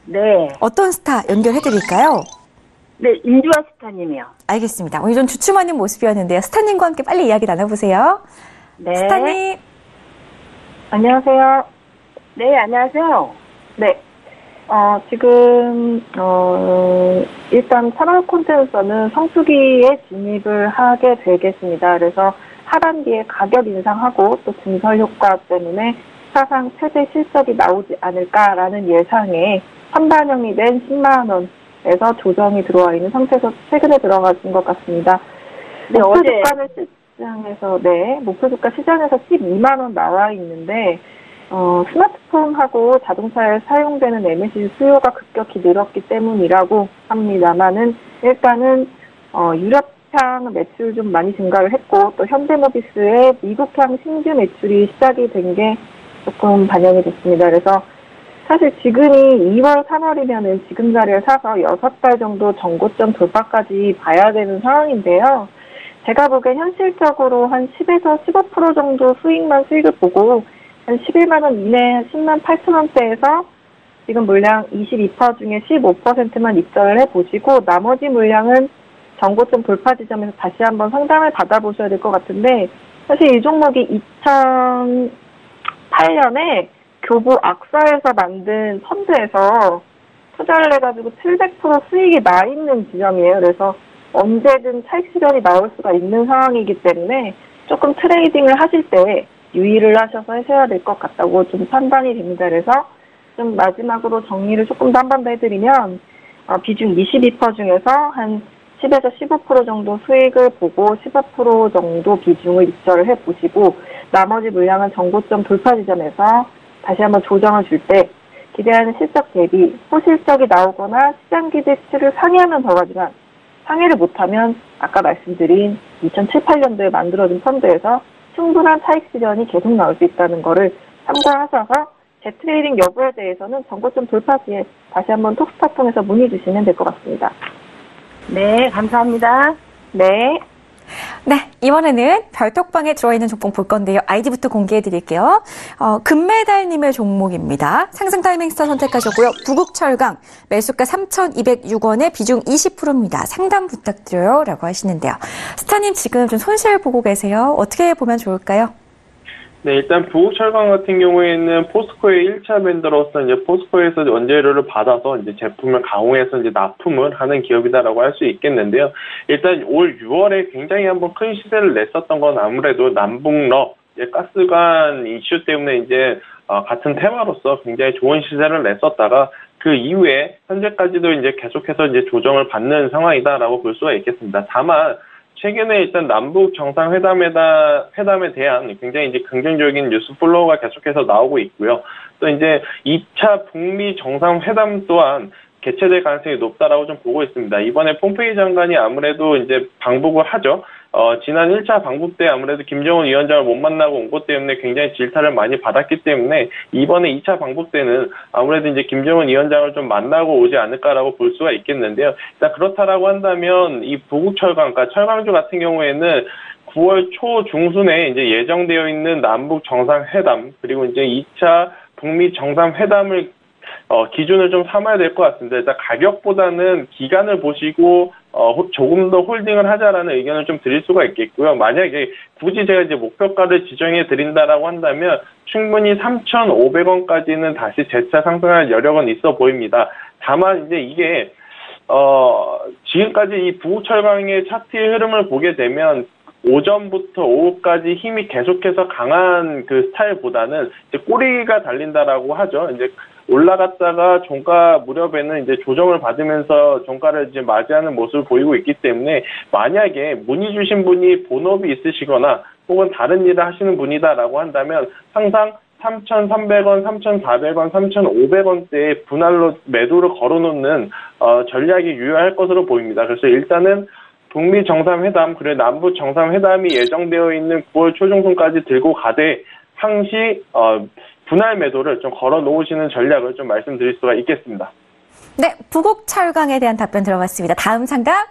네. 어떤 스타 연결해드릴까요? 네, 임주아 스타님이요. 알겠습니다. 오늘 좀 주춤하는 모습이었는데요. 스타님과 함께 빨리 이야기 나눠보세요. 네. 스타님. 안녕하세요. 네, 안녕하세요. 네. 지금, 일단 사마 콘텐서는 성수기에 진입을 하게 되겠습니다. 그래서 하반기에 가격 인상하고 또 증설 효과 때문에 사상 최대 실적이 나오지 않을까라는 예상에 선반영이 된 10만 원에서 조정이 들어와 있는 상태에서 최근에 들어가진 것 같습니다. 네, 목표 어제 주가는 목표 주가 시장에서 12만 원 나와 있는데, 스마트폰하고 자동차에 사용되는 MLCC 수요가 급격히 늘었기 때문이라고 합니다만은, 일단은, 유럽향 매출 좀 많이 증가를 했고, 또 현대모비스의 미국향 신규 매출이 시작이 된 게 조금 반영이 됐습니다. 그래서 사실 지금이 2월, 3월이면은 지금 자리에 사서 6달 정도 정고점 돌파까지 봐야 되는 상황인데요. 제가 보기엔 현실적으로 한 10에서 15% 정도 수익을 보고 한 11만 원 이내 10만 8천 원대에서 지금 물량 22% 중에 15%만 입절을 해보시고 나머지 물량은 정고점 돌파 지점에서 다시 한번 상담을 받아보셔야 될 것 같은데, 사실 이 종목이 2008년에 교부 악사에서 만든 펀드에서 투자를 해가지고 700% 수익이 나 있는 지점이에요. 그래서 언제든 차익 실현이 나올 수가 있는 상황이기 때문에 조금 트레이딩을 하실 때 유의를 하셔서 하셔야 될 것 같다고 좀 판단이 됩니다. 그래서 좀 마지막으로 정리를 조금 더 한 번 더 해드리면, 비중 22% 중에서 한 10에서 15% 정도 수익을 보고 15% 정도 비중을 입절을 해보시고 나머지 물량은 정고점 돌파 지점에서 다시 한번 조정을 줄 때 기대하는 실적 대비 호실적이 나오거나 시장 기대치를 상회하면 더 가지만 상회를 못하면 아까 말씀드린 2007, 8년도에 만들어진 펀드에서 충분한 차익 실현이 계속 나올 수 있다는 거를 참고하셔서 제 트레이딩 여부에 대해서는 정고점 돌파 시에 다시 한번 톡스타 통해서 문의 주시면 될 것 같습니다. 네, 감사합니다. 네. 네, 이번에는 별톡방에 들어있는 종목 볼 건데요. 아이디부터 공개해드릴게요. 금메달님의 종목입니다. 상승 타이밍 스타 선택하셨고요. 부국철강 매수가 3,206원에 비중 20%입니다. 상담 부탁드려요 라고 하시는데요. 스타님 지금 좀 손실 보고 계세요. 어떻게 보면 좋을까요? 네, 일단 부국철강 같은 경우에는 포스코의 1차 벤더로서 이제 포스코에서 원재료를 받아서 이제 제품을 가공해서 이제 납품을 하는 기업이다라고 할 수 있겠는데요. 일단 올 6월에 굉장히 한번 큰 시세를 냈었던 건 아무래도 남북러 가스관 이슈 때문에 이제 같은 테마로서 굉장히 좋은 시세를 냈었다가 그 이후에 현재까지도 이제 계속해서 이제 조정을 받는 상황이다라고 볼 수가 있겠습니다. 다만 최근에 일단 남북 정상회담에 대한 굉장히 이제 긍정적인 뉴스 플로우가 계속해서 나오고 있고요. 또 이제 2차 북미 정상회담 또한 개최될 가능성이 높다라고 좀 보고 있습니다. 이번에 폼페이 장관이 아무래도 이제 방북을 하죠. 지난 1차 방북 때 아무래도 김정은 위원장을 못 만나고 온 것 때문에 굉장히 질타를 많이 받았기 때문에 이번에 2차 방북 때는 아무래도 이제 김정은 위원장을 좀 만나고 오지 않을까라고 볼 수가 있겠는데요. 일단 그렇다라고 한다면 이 부국철강, 그러니까 철강주 같은 경우에는 9월 초 중순에 이제 예정되어 있는 남북 정상회담 그리고 이제 2차 북미 정상회담을 기준을 좀 삼아야 될 것 같습니다. 일단 가격보다는 기간을 보시고 조금 더 홀딩을 하자라는 의견을 좀 드릴 수가 있겠고요. 만약에 굳이 제가 이제 목표가를 지정해 드린다라고 한다면 충분히 3,500원까지는 다시 재차 상승할 여력은 있어 보입니다. 다만 이제 이게 지금까지 이 부국철강의 차트의 흐름을 보게 되면 오전부터 오후까지 힘이 계속해서 강한 그 스타일보다는 이제 꼬리가 달린다라고 하죠. 이제 올라갔다가 종가 무렵에는 이제 조정을 받으면서 종가를 이제 맞이하는 모습을 보이고 있기 때문에 만약에 문의 주신 분이 본업이 있으시거나 혹은 다른 일을 하시는 분이다라고 한다면 항상 3,300원, 3,400원, 3,500원대의 분할로 매도를 걸어놓는 전략이 유효할 것으로 보입니다. 그래서 일단은 북미 정상회담 그리고 남북 정상회담이 예정되어 있는 9월 초중순까지 들고 가되 항시 분할 매도를 좀 걸어 놓으시는 전략을 좀 말씀드릴 수가 있겠습니다. 네, 부국철강에 대한 답변 들어봤습니다. 다음 상담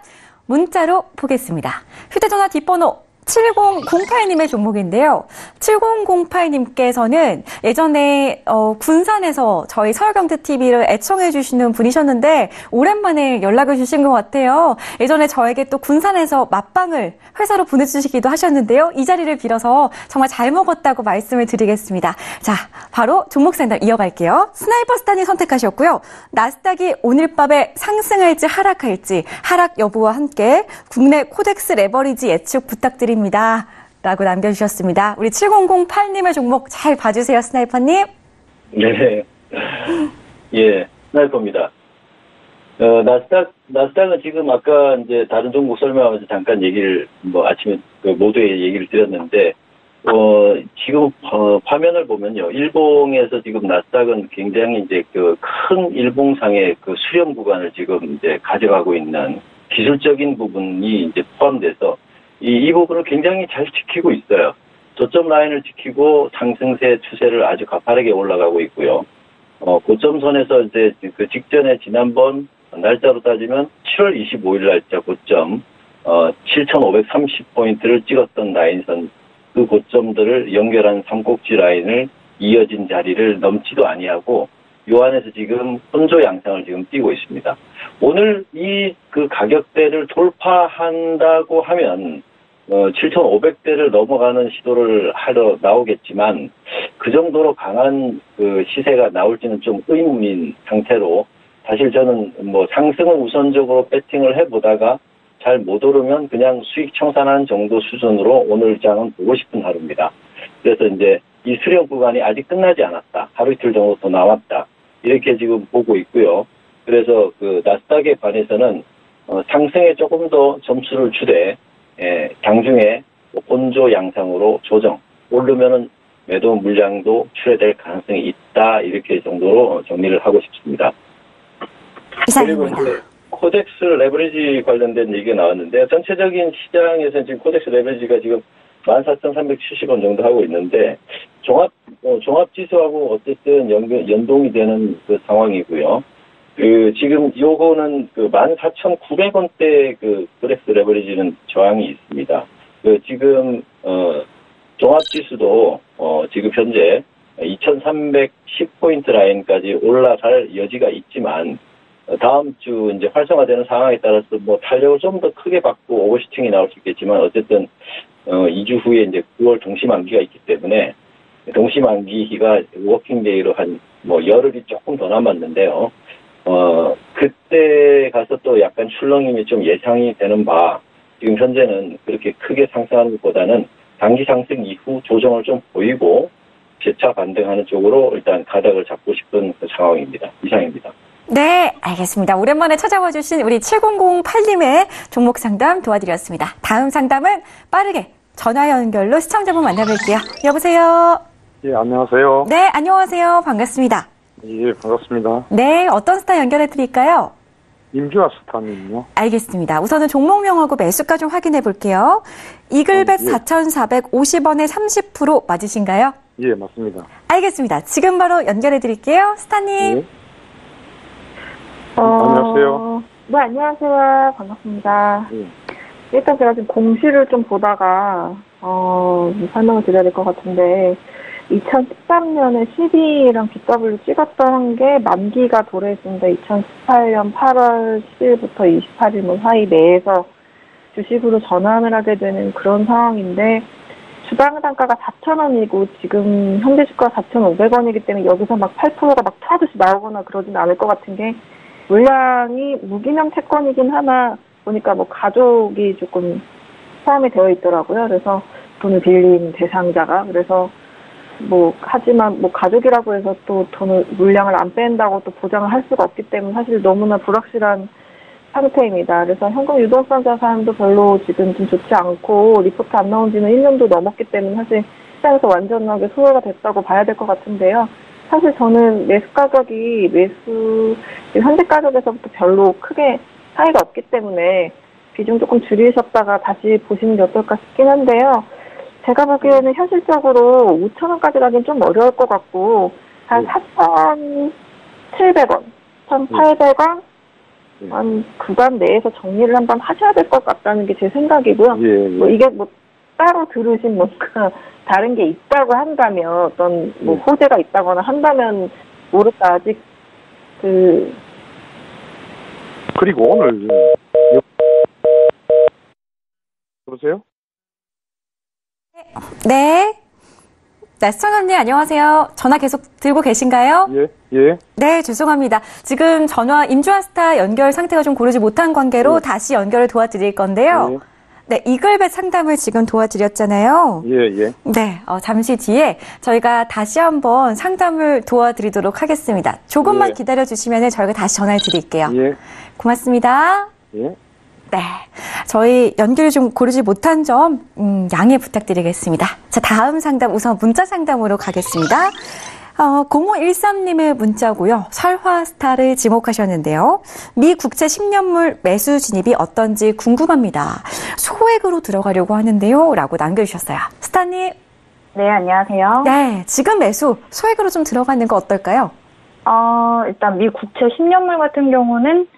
문자로 보겠습니다. 휴대전화 뒷번호 7008님의 종목인데요. 7008님께서는 예전에 군산에서 저희 서울경제TV를 애청해 주시는 분이셨는데 오랜만에 연락을 주신 것 같아요. 예전에 저에게 또 군산에서 맛방을 회사로 보내주시기도 하셨는데요. 이 자리를 빌어서 정말 잘 먹었다고 말씀을 드리겠습니다. 자, 바로 종목 상담 이어갈게요. 스나이퍼 스타님 선택하셨고요. 나스닥이 오늘 밤에 상승할지 하락할지 하락 여부와 함께 국내 코덱스 레버리지 예측 부탁드립니다. 라고 남겨주셨습니다. 우리 7008님의 종목 잘 봐주세요, 스나이퍼님. 네. 예, 스나이퍼입니다. 나스닥은 지금 아까 이제 다른 종목 설명하면서 잠깐 얘기를, 아침에 모두의 얘기를 드렸는데, 지금, 화면을 보면요. 일봉에서 지금 나스닥은 굉장히 이제 큰 일봉상의 수렴 구간을 지금 이제 가져가고 있는 기술적인 부분이 이제 포함돼서 이 부분을 굉장히 잘 지키고 있어요. 저점 라인을 지키고 상승세 추세를 아주 가파르게 올라가고 있고요. 고점선에서 이제 그 직전에 지난번 날짜로 따지면 7월 25일 날짜 고점, 7,530포인트를 찍었던 라인선 그 고점들을 연결한 삼곡지 라인을 이어진 자리를 넘지도 아니하고 요 안에서 지금 혼조 양상을 지금 띄고 있습니다. 오늘 이 가격대를 돌파한다고 하면 7,500대를 넘어가는 시도를 하러 나오겠지만 그 정도로 강한 시세가 나올지는 좀 의문인 상태로 사실 저는 상승을 우선적으로 배팅을 해보다가 잘 못 오르면 그냥 수익 청산하는 정도 수준으로 오늘 장은 보고 싶은 하루입니다. 그래서 이제 이 수렴 구간이 아직 끝나지 않았다. 하루 이틀 정도 더 남았다. 이렇게 지금 보고 있고요. 그래서 나스닥에 관해서는 상승에 조금 더 점수를 주되 장중에 혼조 양상으로 조정, 오르면은 매도 물량도 출회될 가능성이 있다. 이렇게 정도로 정리를 하고 싶습니다. 그리고 이제 코덱스 레버리지 관련된 얘기가 나왔는데 전체적인 시장에서는 지금 코덱스 레버리지가 지금 14,370원 정도 하고 있는데 종합지수하고 어쨌든 연동이 되는 상황이고요. 지금 요거는 14,900원대 코덱스 레버리지는 저항이 있습니다. 지금 종합지수도 지금 현재 2,310포인트 라인까지 올라갈 여지가 있지만 다음 주 이제 활성화되는 상황에 따라서 탄력을 좀 더 크게 받고 오버슈팅이 나올 수 있겠지만 어쨌든 2주 후에 이제 9월 동시만기가 있기 때문에 동시만기가 워킹데이로 한 열흘이 조금 더 남았는데요. 그때 가서 또 약간 출렁임이 좀 예상이 되는 바 지금 현재는 그렇게 크게 상승하는 것보다는 단기 상승 이후 조정을 좀 보이고 재차 반등하는 쪽으로 일단 가닥을 잡고 싶은 상황입니다. 이상입니다. 네, 알겠습니다. 오랜만에 찾아와 주신 우리 7008님의 종목 상담 도와드렸습니다. 다음 상담은 빠르게 전화 연결로 시청자분 만나볼게요. 여보세요? 예, 안녕하세요. 네, 안녕하세요. 반갑습니다. 예, 반갑습니다. 네, 어떤 스타 연결해 드릴까요? 임주아 스타님요. 알겠습니다. 우선은 종목명하고 매수가 좀 확인해 볼게요. 이글벳 예. 4,450원에 30% 맞으신가요? 예, 맞습니다. 알겠습니다. 지금 바로 연결해 드릴게요. 스타님. 예. 안녕하세요. 네, 안녕하세요. 반갑습니다. 예. 일단 제가 지금 공시를 좀 보다가, 설명을 드려야 될 것 같은데, 2013년에 CD랑 BW 찍었던 게 만기가 도래했습니다. 2018년 8월 10일부터 28일 사이 내에서 주식으로 전환을 하게 되는 그런 상황인데, 주당 단가가 4,000원이고 지금 현재 주가가 4,500원이기 때문에 여기서 막 8%가 막 터듯이 나오거나 그러진 않을 것 같은 게, 물량이 무기명 채권이긴 하나 보니까 뭐 가족이 조금 포함이 되어 있더라고요. 그래서 돈을 빌린 대상자가. 그래서 뭐 하지만 뭐 가족이라고 해서 또 돈을 물량을 안 뺀다고 또 보장을 할 수가 없기 때문에 사실 너무나 불확실한 상태입니다. 그래서 현금 유동성 자산도 별로 지금 좀 좋지 않고 리포트 안 나온 지는 1년도 넘었기 때문에 사실 시장에서 완전하게 소외가 됐다고 봐야 될 것 같은데요. 사실 저는 매수 가격이 현재 가격에서부터 별로 크게 차이가 없기 때문에 비중 조금 줄이셨다가 다시 보시는 게 어떨까 싶긴 한데요. 제가 보기에는 현실적으로 5,000원까지 가긴 좀 어려울 것 같고 한 4,700원, 1,800원 한 구간 내에서 정리를 한번 하셔야 될 것 같다는 게 제 생각이고요. 예, 예. 뭐 이게 뭐 따로 들으신 뭔가 다른 게 있다고 한다면 어떤 뭐 호재가 있다거나 한다면 모르겠다. 아직 그리고 오늘 여보세요? 네. 네, 시청자님 안녕하세요. 전화 계속 들고 계신가요? 예, 예. 네, 죄송합니다. 지금 전화 임주아 스타 연결 상태가 좀 고르지 못한 관계로 다시 연결을 도와드릴 건데요. 예. 네, 이글벳 상담을 지금 도와드렸잖아요. 예, 예. 네, 잠시 뒤에 저희가 다시 한번 상담을 도와드리도록 하겠습니다. 조금만 예. 기다려주시면 저희가 다시 전화를 드릴게요. 예. 고맙습니다. 예. 네, 저희 연결을 좀 고르지 못한 점 양해 부탁드리겠습니다. 자, 다음 상담 우선 문자 상담으로 가겠습니다. 0513님의 문자고요. 설화스타를 지목하셨는데요. 미 국채 10년물 매수 진입이 어떤지 궁금합니다. 소액으로 들어가려고 하는데요. 라고 남겨주셨어요. 스타님. 네, 안녕하세요. 네, 지금 매수 소액으로 좀 들어가는 거 어떨까요? 일단 미 국채 10년물 같은 경우는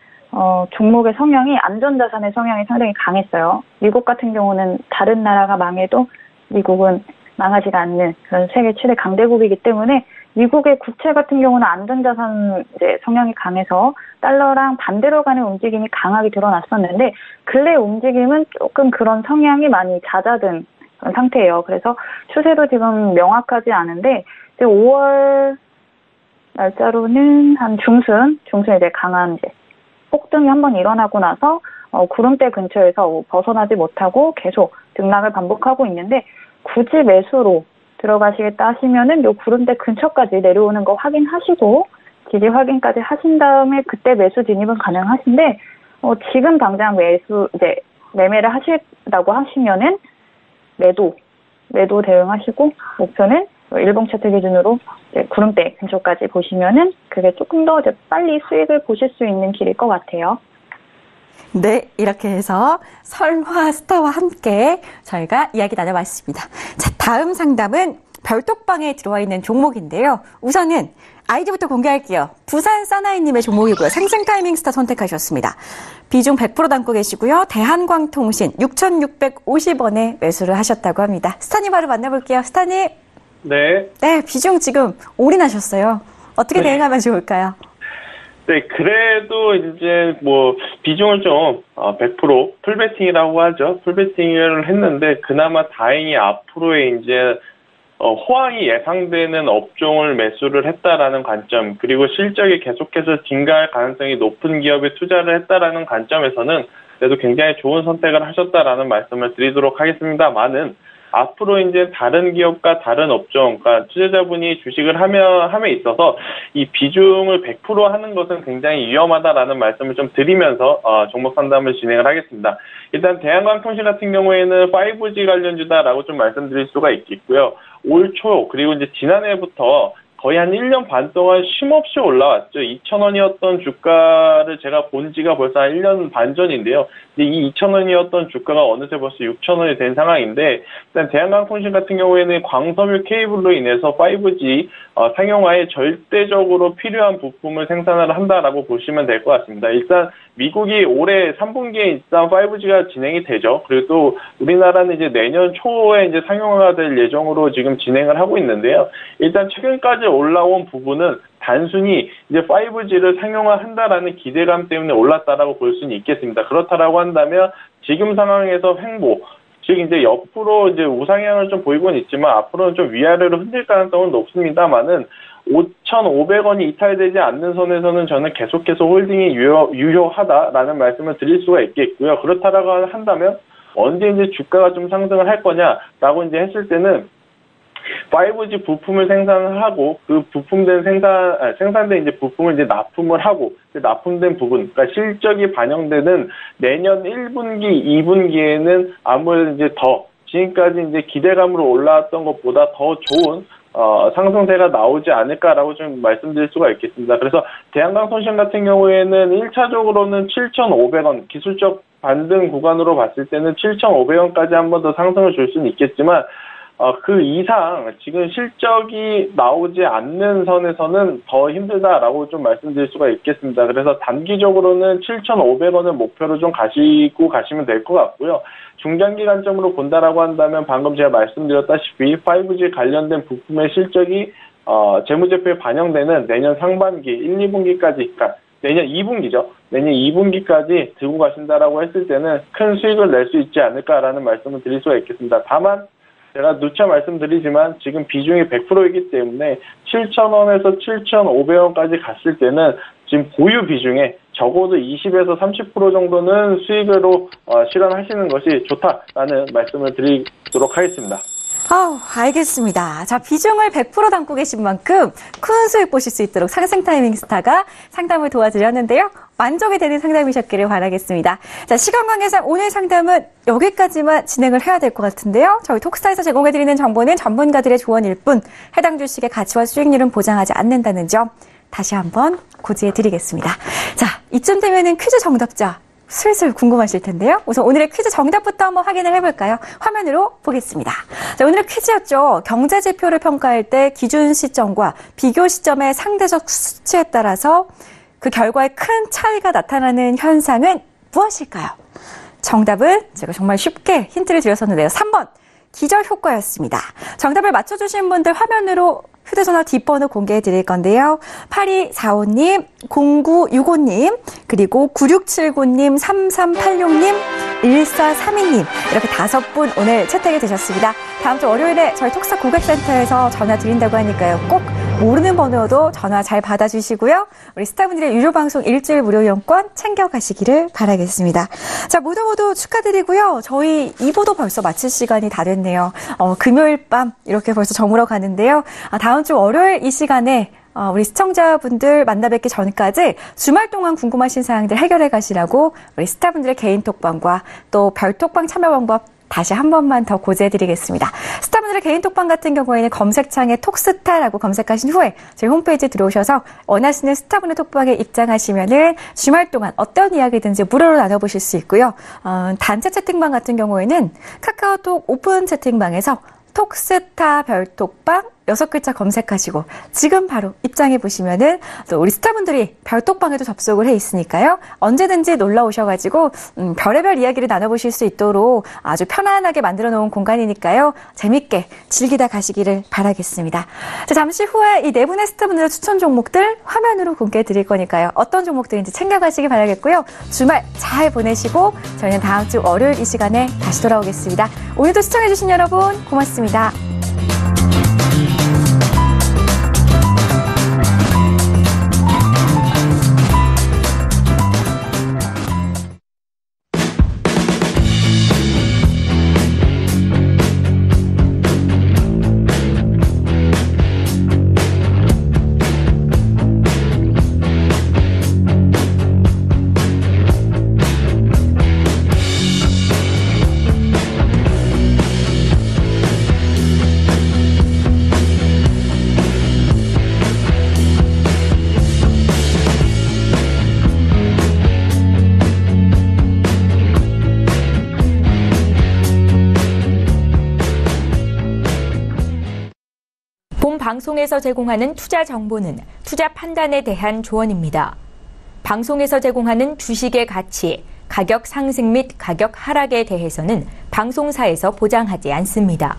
종목의 성향이 안전자산의 성향이 상당히 강했어요. 미국 같은 경우는 다른 나라가 망해도 미국은 망하지가 않는 그런 세계 최대 강대국이기 때문에 미국의 국채 같은 경우는 안전자산 성향이 강해서 달러랑 반대로 가는 움직임이 강하게 드러났었는데 근래 움직임은 조금 그런 성향이 많이 잦아든 그런 상태예요. 그래서 추세도 지금 명확하지 않은데 이제 5월 날짜로는 한 중순 이제 강한 폭등이 한번 일어나고 나서 구름대 근처에서 벗어나지 못하고 계속 등락을 반복하고 있는데 굳이 매수로 들어가시겠다 하시면은 요 구름대 근처까지 내려오는 거 확인하시고 지지 확인까지 하신 다음에 그때 매수 진입은 가능하신데 지금 당장 매매를 하시다고 하시면은 매도 대응하시고 목표는 일봉 차트 기준으로 구름대 근처까지 보시면은 그게 조금 더 빨리 수익을 보실 수 있는 길일 것 같아요. 네, 이렇게 해서 설화 스타와 함께 저희가 이야기 나눠봤습니다. 자, 다음 상담은 별톡방에 들어와 있는 종목인데요. 우선은 아이디부터 공개할게요. 부산 사나이님의 종목이고요. 상승 타이밍 스타 선택하셨습니다. 비중 100% 담고 계시고요. 대한광통신 6,650원에 매수를 하셨다고 합니다. 스타님 바로 만나볼게요. 스타님. 네. 네, 비중 지금 올인하셨어요. 어떻게 대응하면 좋을까요? 네, 그래도 이제 비중을 좀 100% 풀베팅이라고 하죠. 풀베팅을 했는데 그나마 다행히 앞으로의 이제 호황이 예상되는 업종을 매수를 했다라는 관점, 그리고 실적이 계속해서 증가할 가능성이 높은 기업에 투자를 했다라는 관점에서는 그래도 굉장히 좋은 선택을 하셨다라는 말씀을 드리도록 하겠습니다만은 앞으로 이제 다른 기업과 다른 업종, 그러니까 투자자분이 주식을 함에 있어서 이 비중을 100% 하는 것은 굉장히 위험하다라는 말씀을 좀 드리면서 종목 상담을 진행을 하겠습니다. 일단 대한광통신 같은 경우에는 5G 관련주다라고 좀 말씀드릴 수가 있겠고요. 올 초 그리고 이제 지난해부터 거의 한 1년 반 동안 쉼없이 올라왔죠. 2,000원이었던 주가를 제가 본 지가 벌써 한 1년 반 전인데요. 근데 이 2,000원이었던 주가가 어느새 벌써 6,000원이 된 상황인데, 일단 대한광통신 같은 경우에는 광섬유 케이블로 인해서 5G 상용화에 절대적으로 필요한 부품을 생산을 한다라고 보시면 될 것 같습니다. 일단 미국이 올해 3분기에 일단 5G가 진행이 되죠. 그리고 또 우리나라는 이제 내년 초에 이제 상용화가 될 예정으로 지금 진행을 하고 있는데요. 일단 최근까지 올라온 부분은 단순히 이제 5G를 상용화한다라는 기대감 때문에 올랐다라고 볼 수는 있겠습니다. 그렇다라고 한다면 지금 상황에서 횡보, 즉 이제 옆으로 이제 우상향을 좀 보이고는 있지만 앞으로는 좀 위아래로 흔들 가능성은 높습니다만은 5,500원이 이탈되지 않는 선에서는 저는 계속해서 홀딩이 유효하다라는 말씀을 드릴 수가 있겠고요. 그렇다라고 한다면 언제 이제 주가가 좀 상승을 할 거냐라고 이제 했을 때는 5G 부품을 생산을 하고 그 부품된 생산된 이제 부품을 이제 납품을 하고 그 납품된 부분, 그러니까 실적이 반영되는 내년 1분기, 2분기에는 아무래도 이제 더 지금까지 이제 기대감으로 올라왔던 것보다 더 좋은 상승세가 나오지 않을까라고 좀 말씀드릴 수가 있겠습니다. 그래서 대한광통신 같은 경우에는 1차적으로는 7,500원 기술적 반등 구간으로 봤을 때는 7,500원까지 한 번 더 상승을 줄 수는 있겠지만 그 이상 지금 실적이 나오지 않는 선에서는 더 힘들다라고 좀 말씀드릴 수가 있겠습니다. 그래서 단기적으로는 7,500원을 목표로 좀 가시고 가시면 될 것 같고요. 중장기 관점으로 본다라고 한다면 방금 제가 말씀드렸다시피 5G 관련된 부품의 실적이 재무제표에 반영되는 내년 상반기 1, 2분기까지, 그러니까 내년 2분기죠. 내년 2분기까지 들고 가신다라고 했을 때는 큰 수익을 낼 수 있지 않을까라는 말씀을 드릴 수가 있겠습니다. 다만 제가 누차 말씀드리지만 지금 비중이 100%이기 때문에 7,000원에서 7,500원까지 갔을 때는 지금 보유 비중에 적어도 20에서 30% 정도는 수익으로 실현하시는 것이 좋다라는 말씀을 드리도록 하겠습니다. 알겠습니다. 자, 비중을 100% 담고 계신 만큼 큰 수익 보실 수 있도록 상승 타이밍 스타가 상담을 도와드렸는데요. 만족이 되는 상담이셨기를 바라겠습니다. 자, 시간 관계상 오늘 상담은 여기까지만 진행을 해야 될 것 같은데요. 저희 톡스타에서 제공해드리는 정보는 전문가들의 조언일 뿐 해당 주식의 가치와 수익률은 보장하지 않는다는 점 다시 한번 고지해드리겠습니다. 자, 이쯤 되면은 퀴즈 정답자 슬슬 궁금하실 텐데요. 우선 오늘의 퀴즈 정답부터 한번 확인을 해볼까요? 화면으로 보겠습니다. 자, 오늘의 퀴즈였죠. 경제지표를 평가할 때 기준 시점과 비교 시점의 상대적 수치에 따라서 그 결과에 큰 차이가 나타나는 현상은 무엇일까요? 정답은 제가 정말 쉽게 힌트를 드렸었는데요. 3번 기저효과였습니다. 정답을 맞춰주신 분들 화면으로 휴대전화 뒷번호 공개해 드릴 건데요. 8245님, 0965님, 그리고 9679님, 3386님, 1432님 이렇게 5분 오늘 채택이 되셨습니다. 다음 주 월요일에 저희 톡스타 고객센터에서 전화 드린다고 하니까요. 꼭 모르는 번호도 전화 잘 받아주시고요. 우리 스타분들의 유료방송 일주일 무료 이용권 챙겨가시기를 바라겠습니다. 자, 모두 축하드리고요. 저희 2부도 벌써 마칠 시간이 다 됐네요. 금요일 밤 이렇게 벌써 저물어 가는데요. 다음 주 월요일 이 시간에 우리 시청자분들 만나 뵙기 전까지 주말 동안 궁금하신 사항들 해결해 가시라고 우리 스타분들의 개인 톡방과 또 별 톡방 참여 방법 다시 한 번만 더 고지해드리겠습니다. 스타분들의 개인 톡방 같은 경우에는 검색창에 톡스타라고 검색하신 후에 저희 홈페이지에 들어오셔서 원하시는 스타분의 톡방에 입장하시면은 주말 동안 어떤 이야기든지 무료로 나눠보실 수 있고요. 단체 채팅방 같은 경우에는 카카오톡 오픈 채팅방에서 톡스타 별톡방 6글자 검색하시고 지금 바로 입장해 보시면은 또 우리 스타분들이 별톡방에도 접속을 해 있으니까요. 언제든지 놀러 오셔가지고 별의별 이야기를 나눠보실 수 있도록 아주 편안하게 만들어 놓은 공간이니까요. 재밌게 즐기다 가시기를 바라겠습니다. 자, 잠시 후에 이 네 분의 스타분들의 추천 종목들 화면으로 공개해 드릴 거니까요. 어떤 종목들인지 챙겨가시기 바라겠고요. 주말 잘 보내시고 저희는 다음 주 월요일 이 시간에 다시 돌아오겠습니다. 오늘도 시청해주신 여러분 고맙습니다. 방송에서 제공하는 투자 정보는 투자 판단에 대한 조언입니다. 방송에서 제공하는 주식의 가치, 가격 상승 및 가격 하락에 대해서는 방송사에서 보장하지 않습니다.